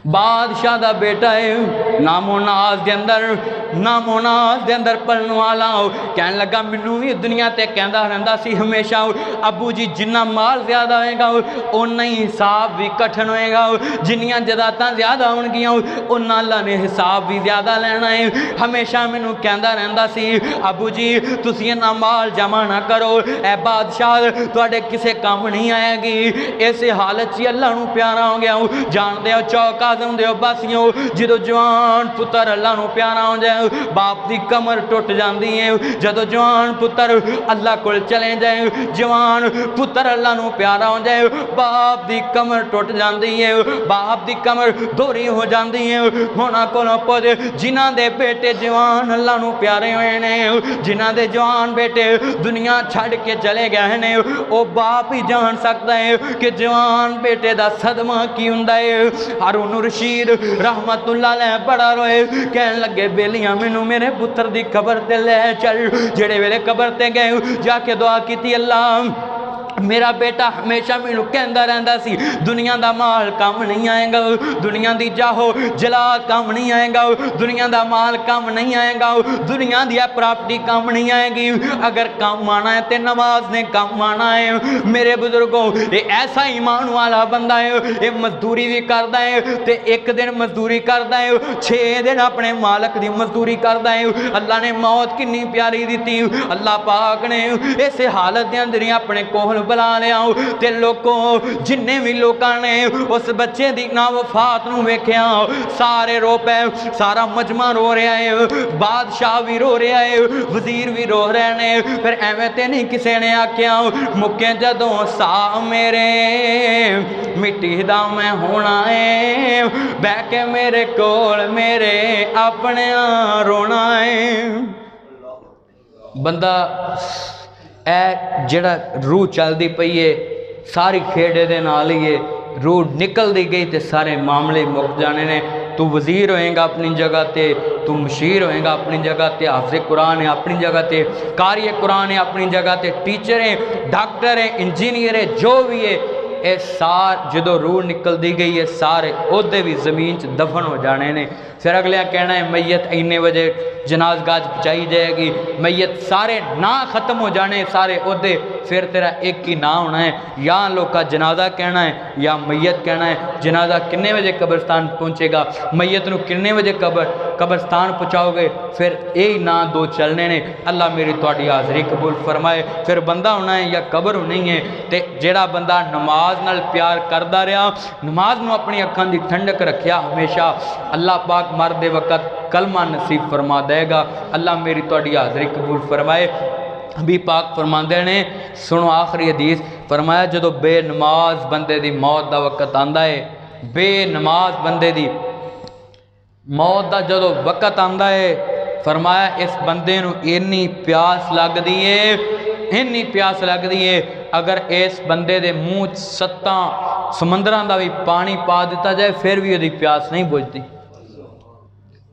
Speaker 1: बादशाह दा बेटा है नामो नाज दे अंदर पलने वाला कहन लगा मैनू भी दुनिया ते कहंदा रहिंदा सी हमेशा अबू जी जिन्ना माल ज्यादा होएगा उन्ना ही हिसाब भी कठिन होएगा, जिन्नियां जदातां ज्यादा होणगियां उन्ना अल्लाह ने हिसाब भी ज्यादा लेना है। हमेशा मैनू कहंदा रहिंदा सी अबू जी तुसीं इन्ना माल जमा ना करो, ए बादशाह तुहाडे किसे काम नहीं आएगी। इस हालत च अल्लाह नू प्यारा हो गया। जानदे हो चौका दे बासियों जो जवान पुत्र अल्लाह नू प्यारा हो जाए बाप की कमर टुट जाती है। जदों जवान पुत्र अल्लाह को चले जाए, जवान पुत्र अल्लाह नू प्यारा हो जाए बाप की कमर टुट जाती है, बाप की कमर दोहरी हो जाती है। होना को पुज जिन्हां दे बेटे जवान अल्लाह नू प्यारे हुए ने, जिन्हां दे जवान बेटे दुनिया छड़ के चले गए ने, वो बाप ही जान सकता है कि जवान बेटे का सदमा की हुंदा है। हारून रशीद रहमतुल्लाह अलैह बड़ा रोए, कहन लगे बेलियां मैनू मेरे पुत्र दी कबर ते ले चल। जेड़े वेले कबर ते गए जाके दुआ की अल्लाह मेरा बेटा हमेशा मैनू कहता रहता सी दुनिया का माल कम नहीं आएगा, दुनिया की जाहो जलाद कम नहीं आएगा, दुनिया का माल कम नहीं आएगा, दुनिया की प्रॉपर्टी कम नहीं आएगी। अगर कम आना है तो नमाज ने कम आना है। मेरे बुजुर्गों ये ऐसा ईमान वाला बंदा है, ये मजदूरी भी करता है तो एक दिन मजदूरी करता है, 6 दिन अपने मालक की मजदूरी करता है। अल्लाह ने मौत कितनी प्यारी दी, अल्लाह पाक ने इस हालत के अंदर ही अपने कोल बुला लिया। ते लोगों जिन्ने भी लोगों ने उस बच्चे की ना वफात नूं वेख्या सारे रो पे, सारा मजमा रो रहा है, बादशाह भी रो रहा है, वजीर भी रो रहे हैं। फिर एवें ते नहीं किसी ने आख्या मुक्के जदों सा मेरे मिट्टी दा मैं होना है, बह के मेरे कोल मेरे अपने रोना है। बंदा ए जड़ा रूह चलती पई है सारी खेड़े दे नाल ही है, रूह निकलती गई तो सारे मामले मुक जाने ने। तू वजीर होएगा अपनी जगह ते, तू मशीर होएगा अपनी जगह ते, हाफिज़ कुरान है अपनी जगह ते, कारी कुरान है अपनी जगह ते, टीचर है, डॉक्टर है, इंजीनियर है, जो भी है ये सार जो रूह निकलती गई है सारे ओहदे भी जमीन च दफन हो जाने ने। फिर अगलिया कहना है मैयत इन्ने बजे जनाजगाह पहुँचाई जाएगी, मैयत सारे ना खत्म हो जाने सारे ओहदे, फिर तेरा एक ही ना होना है, या लोग का जनाजा कहना है या मैयत कहना है। जनाजा किन्ने बजे कब्रस्तान पहुँचेगा, मैयत नूं किन्ने बजे कब्रस्तान पहुँचाओगे, फिर यही ना दो चलने ने। अल्लाह मेरी तुहाडी हाज़री कबूल फरमाए। फिर बंदा होना है या कबर होनी है, तो जेड़ा बंदा नमाज नाल प्यार करता रहा, नमाज नूं अपनी अखां दी ठंडक रखिया हमेशा, अल्लाह पाक मरदे वक़्त कलमा नसीब फरमा देगा। अल्लाह मेरी तुहाडी हाज़री कबूल फरमाए। भी पाक फरमाते ने सुनो आखिरी हदीस फरमाया जदों बेनमाज बंदे दी मौत दा वक़्त आंदा है, बेनमाज बंदे दी मौत दा जदों वक़्त आंदा है फरमाया इस बंदे नूं इन्नी प्यास लगदी है, इन्नी प्यास लगदी है अगर इस बंदे दे मूँह 7 समंदरां दा भी पानी पा दिता जाए फिर भी उसदी प्यास नहीं बुझदी।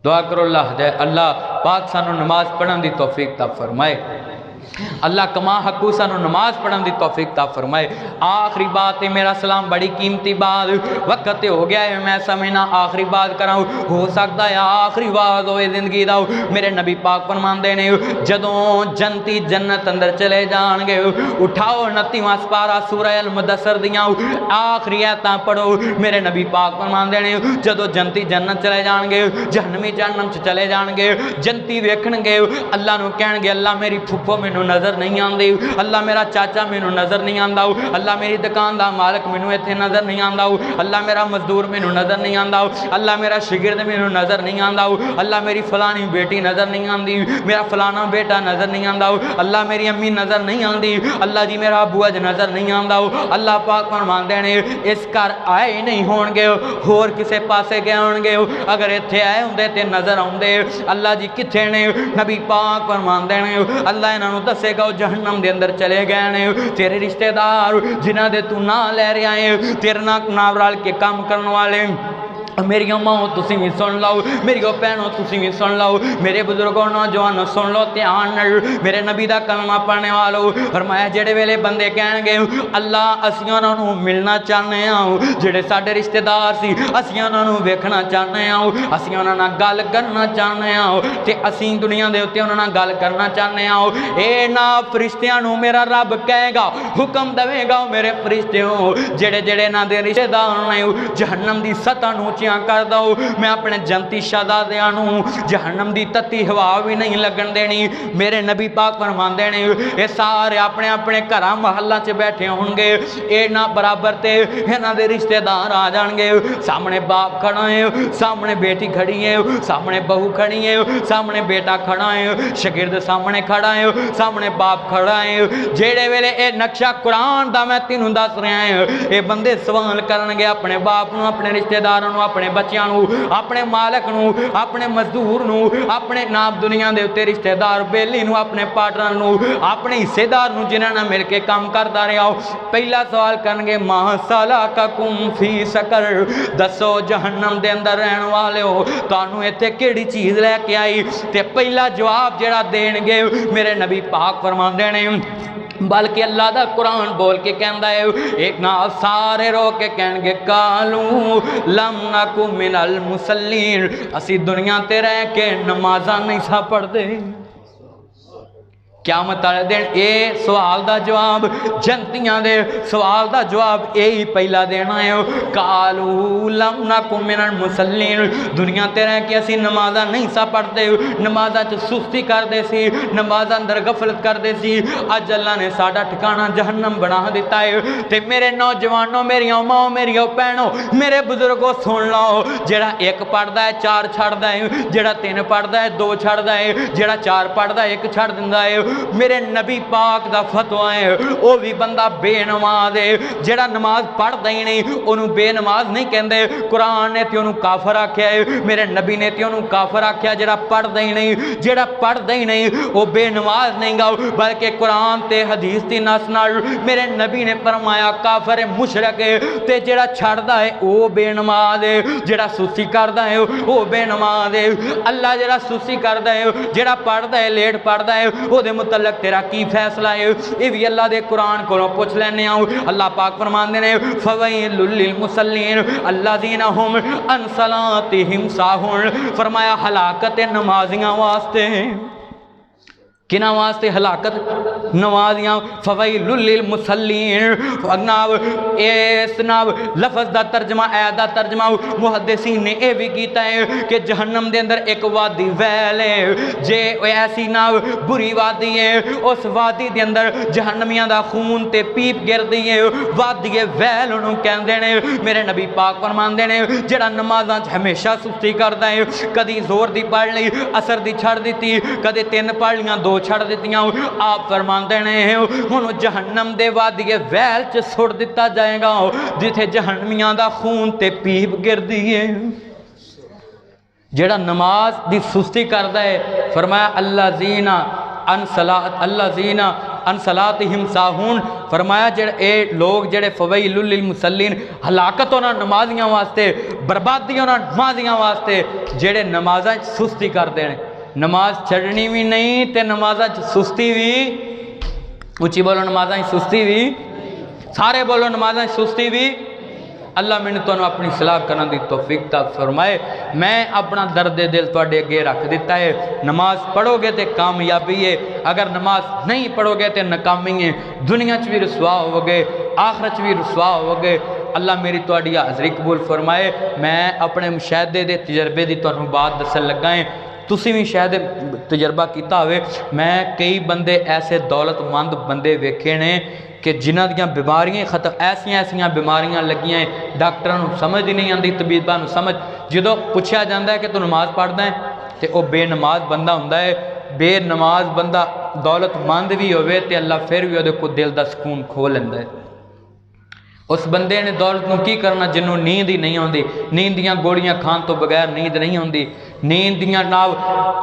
Speaker 1: दुआ करो अल्लाह पाक सानू नमाज पढ़न दी तौफीक ता फरमाए, अल्लाह कमा हकू सानू नमाज पढ़न दी तौफीक ता फरमाए। आखिरी बात है मेरा सलाम बड़ी कीमती बात, वक्त हो गया है मैं समझना आखिरी बात कराऊँ, हो सकता है आखिरी बात हो जिंदगी का। मेरे नबी पाक फरमाते ने जदों जनती जन्नत अंदर चले जाएंगे उठाओ 29वां पारा सूरह अल मुदस्सर दियां आखिरी आयतां पढ़ो। मेरे नबी पाक फरमाते ने जदों जनती जन्नत चले जाएंगे जहन्नमी जहन्नम च चले जाएंगे, जनती वेखणगे अल्लाह नूं कहणगे अल्लाह मेरी फुफ्फो मैनू नज़र नहीं आती, अल्लाह मेरा चाचा मैनू नज़र नहीं आता, अल्लाह मेरी दुकान का मालक मैनू इत्थे नज़र नहीं आता, अल्लाह मेरा मजदूर मैनू नज़र नहीं आता, अल्लाह मेरा शिगिर्द मैनू नज़र नहीं आता, अल्लाह मेरी फलानी बेटी नज़र नहीं आती, मेरा फलाना बेटा नज़र नहीं आता, अल्लाह मेरी अम्मी नज़र नहीं आती, अल्लाह जी मेरा अबू अज नज़र नहीं आता। अल्लाह पाक फरमाते ने इस घर आए नहीं होणगे होर किसे पासे गए होणगे, अगर इत्थे आए होंदे ते नज़र आउंदे। अल्लाह जी कित्थे ने? नबी पाक फरमाते ने अल्लाह इन्हों दसेगा जहन्नम के अंदर चले गए ने। तेरे रिश्तेदार जिन्हों दे तू ना लै रहा है, तेरे नाल रल के काम करने वाले मेरियो माओ तुसी भी सुन लो, मेरियो भैनों तुसी भी सुन लो, मेरे बुजुर्गों नौजवानों सुन लो ध्यान नाल। मेरे नबी दा कलमा पढ़ने वालों, फरमाया जेड़े वेले बंदे कहणगे अल्लाह असीं उन्हां नूं मिलना चाहते हैं, जेड़े साडे रिश्तेदार सी असीं उन्हां नूं वेखना चाहते हैं, असीं उन्हां नाल गल करना चाहते हैं, ते असीं दुनिया दे उत्ते उन्हां नाल गल करना चाहते हैं। ए ना फरिश्तियां नूं मेरा रब कहेगा, हुक्म देवेगा मेरे फरिश्तियों जेड़े जेड़े इन्हां दे रिश्तेदार ने जहन्नम दी सतह नूं कर दो, मैं अपने जनती शहजादियां नूं जहन्नम दी तत्ती हवा भी नहीं लगन देनी। मेरे नबी पाक फरमांदे ने ये सारे अपने अपने घर महल्ला च बैठे होंगे, ये ना बराबर ते इन्हां दे रिश्तेदार आ जाएंगे। सामने बाप खड़ा है, सामने बेटी खड़ी है, सामने बहू खड़ी है, सामने बेटा खड़ा है, शागिर्द सामने खड़ा है, सामने बाप खड़ा है। जेड़े वेले ये नक्शा कुरान दा मैं तेनों दस रहा है, ये बंदे सवाल करनगे अपने बाप नूं, अपने रिश्तेदारों नूं, अपने बच्चों नूं, अपने मालक नूं, अपने मजदूर नूं, अपने नाम दुनिया के उत्ते रिश्तेदार बेली नूं, अपने पार्टनर नूं, अपने हिस्सेदार नूं जिन्हां नाल मिल के काम करदा रहा हो। पहला सवाल करनगे मा सलाककुम फी सकर, दसो जहन्नम दे अंदर रहन वाले हो तुहानूं इत्थे किहड़ी चीज़ लैके आई। ते पहला जवाब जिहड़ा देणगे मेरे नबी पाक फरमांदे ने, बल्कि अल्लाह दा कुरान बोल के कहता है, एक ना सारे रो के कहणगे कालू लम नकु मिनल मुसल्लीन, असी दुनिया ते रह के नमाज़ां नहीं सा पढ़दे। क़यामत वाले दिन ये सवाल का जवाब जनतियां दे सवाल का जवाब यही पहला देना है, कालू लम नकु मिनल मुसल्लीन, दुनिया ते रह के असी नमाज़ां नहीं सा पढ़ते, नमाज़ां च सुस्ती करते सी, नमाज़ां अंदर गफलत करते सी। अज अल्लाह ने साडा ठिकाना जहन्नम बना दिता है। ते मेरे नौजवानों, मेरिया माओ, मेरिया भैनों, मेरे बुजुर्गों सुन लो, जेड़ा एक पढ़ता है चार छड़दा है, जेड़ा तीन पढ़ता है दो छड़दा है, जेड़ा चार पढ़ता है एक छड़ दिंदा है। मेरे नबी पाक दा फतवा है, वह भी बंदा बेनमाज है, जेड़ा नमाज पढ़ता ही नहीं उन्होंने बेनमाज नहीं कहते। कुरान ने तो उन्होंने काफर आख्या है, मेरे नबी ने तो उन्होंने काफर आख्या। जेड़ा पढ़ता ही नहीं, जेड़ा पढ़ता ही नहीं वो बेनमाज नहीं गा, बल्कि कुरान ते हदीस की नस नाल मेरे नबी ने फरमाया काफर है, मुशरक है। ते जेड़ा छड़दा है वो बेनमाज है, जेड़ा सुस्ती करदा है वो बेनमाज है। अल्लाह जेड़ा सुस्ती करदा है, जेड़ा पढ़दा है लेट पढ़दा है, ओदे मुतल्लक तेरा की फैसला है, ये भी अल्लाह दे कुरान को पूछ लेने आओ। अल्लाह पाक फरमाते ने फवैलुल लिल मुसल्लीन अल्लज़ीना हुम अन सलातिहिम साहुन, फरमाया हलाकत नमाजियां वास्ते, किना वास्ते हलाकत नमाजियां। फवैलुल लिल मुसल्लीन अगनाब इस नाब लफज दा तर्जमा ऐ दा तर्जमा मुहद्दिसीन ने यह भी किया है कि जहन्नम के अंदर एक वादी वैल है, जे ऐसी नाब बुरी वादी है, उस वादी के अंदर जहन्नमियां दा खून ते पीप गिरदी है, वादी वैल उन्होंने कहते हैं। मेरे नबी पाक फरमाते हैं जेड़ा नमाज़ां च हमेशा सुस्ती करता है, कदी जोर दी पढ़ ली असर दी छड़ दी, कदे तीन पढ़ लियां दो छड़ दित्तियां। आप फरमाते हैं हुण जहन्नम दे वादिए वैल च सुट दिता जाएगा जिथे जहन्नमियां दा खून ते पीप गिरदी है। जेड़ा नमाज दी सुस्ती करता है, फरमाया अल्लज़ीना अन सलातिहिम साहुन, फरमाया जेड़े ए लोग जेड़े फवैलुल लिल मुसल्लीन हलाकत उन्हां नमाजियां वास्ते, बर्बादी उन्हां नमाजियां वास्ते जेड़े नमाज़ां सुस्ती करते हैं। नमाज छड़नी भी नहीं ते नमाज़ां सुस्ती भी, उची बोलो नमाज़ां सुस्ती भी, सारे बोलो नमाज़ां सुस्ती भी। अल्लाह मैंने तुहानू अपनी सलाह करने की तौफीक ता फरमाए। मैं अपना दर्द दिल तुहाडे अगे रख दिता है। नमाज पढ़ोगे तो कामयाबी है, अगर नमाज नहीं पढ़ोगे तो नाकामी है। दुनिया च भी रुसवा होगे, आखिरत च भी रुसवा होगे। अल्लाह मेरी तुहाडी हाज़री कबूल फरमाए। मैं अपने मुशाहदे के तजर्बे की तुहानू बात दसन लगा है, तुसी भी शायद तजर्बा किया होवे। मैं कई बंदे ऐसे दौलतमंद बंदे वेखे ने कि जिन्हां दियां बीमारियां खत्म, ऐसियां ऐसियां बीमारियां लगियां डॉक्टरां नूं समझ ही नहीं आती, तबीबां नूं समझ, जो पूछा जाता है कि तू नमाज पढ़दा है तो वह बेनमाज बंदा हुंदा है। बेनमाज बंदा दौलतमंद भी होवे तो अल्लाह फिर भी उहदे कोल दिल दा सुकून खो लैंदा है। उस बंदे ने दौलत नूं की करना जिन्होंं नींद ही नहीं आती, नींद दियां गोलियां खाण तो बगैर नींद नहीं आती। नींद दियां नाल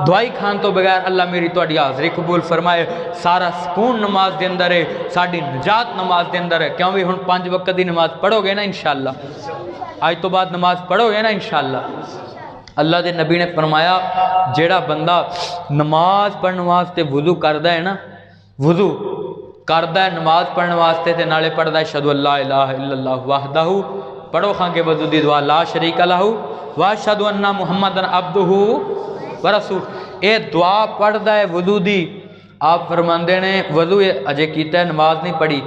Speaker 1: दवाई खान तो बगैर अल्लाह मेरी तुहाडी हाज़री कबूल फरमाए। सारा सुकून नमाज के अंदर है, साड़ी निजात नमाज के अंदर है। क्यों भी हुण 5 वक्त की नमाज पढ़ोगे ना इंशाअल्लाह, अज तो बाद नमाज पढ़ोगे ना इंशाअल्लाह। अल्लाह के नबी ने फरमाया जेड़ा बंदा नमाज पढ़ने वास्ते वुजू करदा है ना, वुजू करदा है नमाज पढ़ने वास्ते ते नाले पढ़दा है अशहदु अल्ला इलाहा इल्लल्लाह वहदहू, पढ़ो खांगे वजू दी दुआ ला शरीका लहू व अशहदु अन्ना मुहम्मदन अब्दुहू व रसूल। ये दुआ पढ़दा है वजू दी। आप फरमांदे ने वजू अजे कीता है, नमाज नहीं पढ़ी,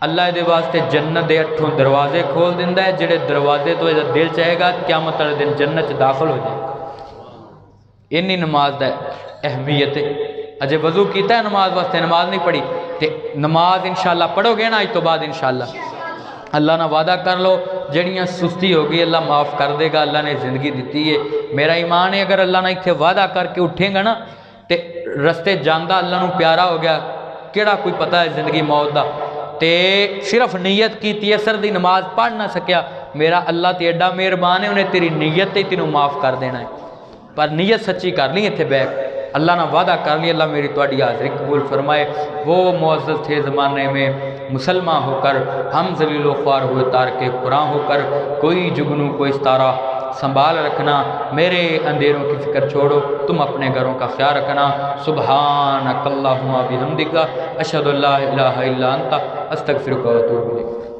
Speaker 1: अल्लाह दे वास्ते जन्नत के 8 दरवाजे खोल दिंदा है। जेड़े दरवाजे तो इहदा दिल चाहेगा क़यामत वाले दिन जन्नत च दाखिल हो जाएगा। इन्नी नमाज दा अहमियत है। अजे वजू कीता है नमाज वास्ते, नमाज नहीं पढ़ी, तो नमाज इंशाअल्लाह पढ़ोगे ना अज तो बाद इंशाअल्लाह। अल्लाह ना वादा कर लो जड़ियाँ सुस्ती हो गई अल्लाह माफ़ कर देगा। अल्लाह ने ज़िंदगी दी है, मेरा ईमान है अगर अल्लाह ने इतने वादा करके उठेगा ना तो रस्ते जाता अल्लाह नू प्यारा हो गया, केड़ा कोई पता है ज़िंदगी मौत का। तो सिर्फ नीयत की असर की नमाज पढ़ ना सकिया, मेरा अल्लाह तो एडा मेहरबान है, उन्हें तेरी नीयत से तेनों माफ़ कर देना है। पर नीयत सच्ची कर ली इतने बैठ, अल्लाह ने वादा कर लिया अल्लाह मेरी तुहाडी हाज़री कबूल फरमाए। वो मुअज़्ज़ज़ थे ज़माने में मुसलमान होकर, हम ज़लील ख्वार हुए तार के कुरान होकर, कोई जुगनू कोई सितारा संभाल रखना, मेरे अंधेरों की फ़िक्र छोड़ो, तुम अपने घरों का ख्याल रखना। सुब्हानक अल्लाहुम्मा बिहम्दिका अशहदु अल्ला इलाहा इल्ला अंता अस्तगफिरुका व अतूबु इलैक।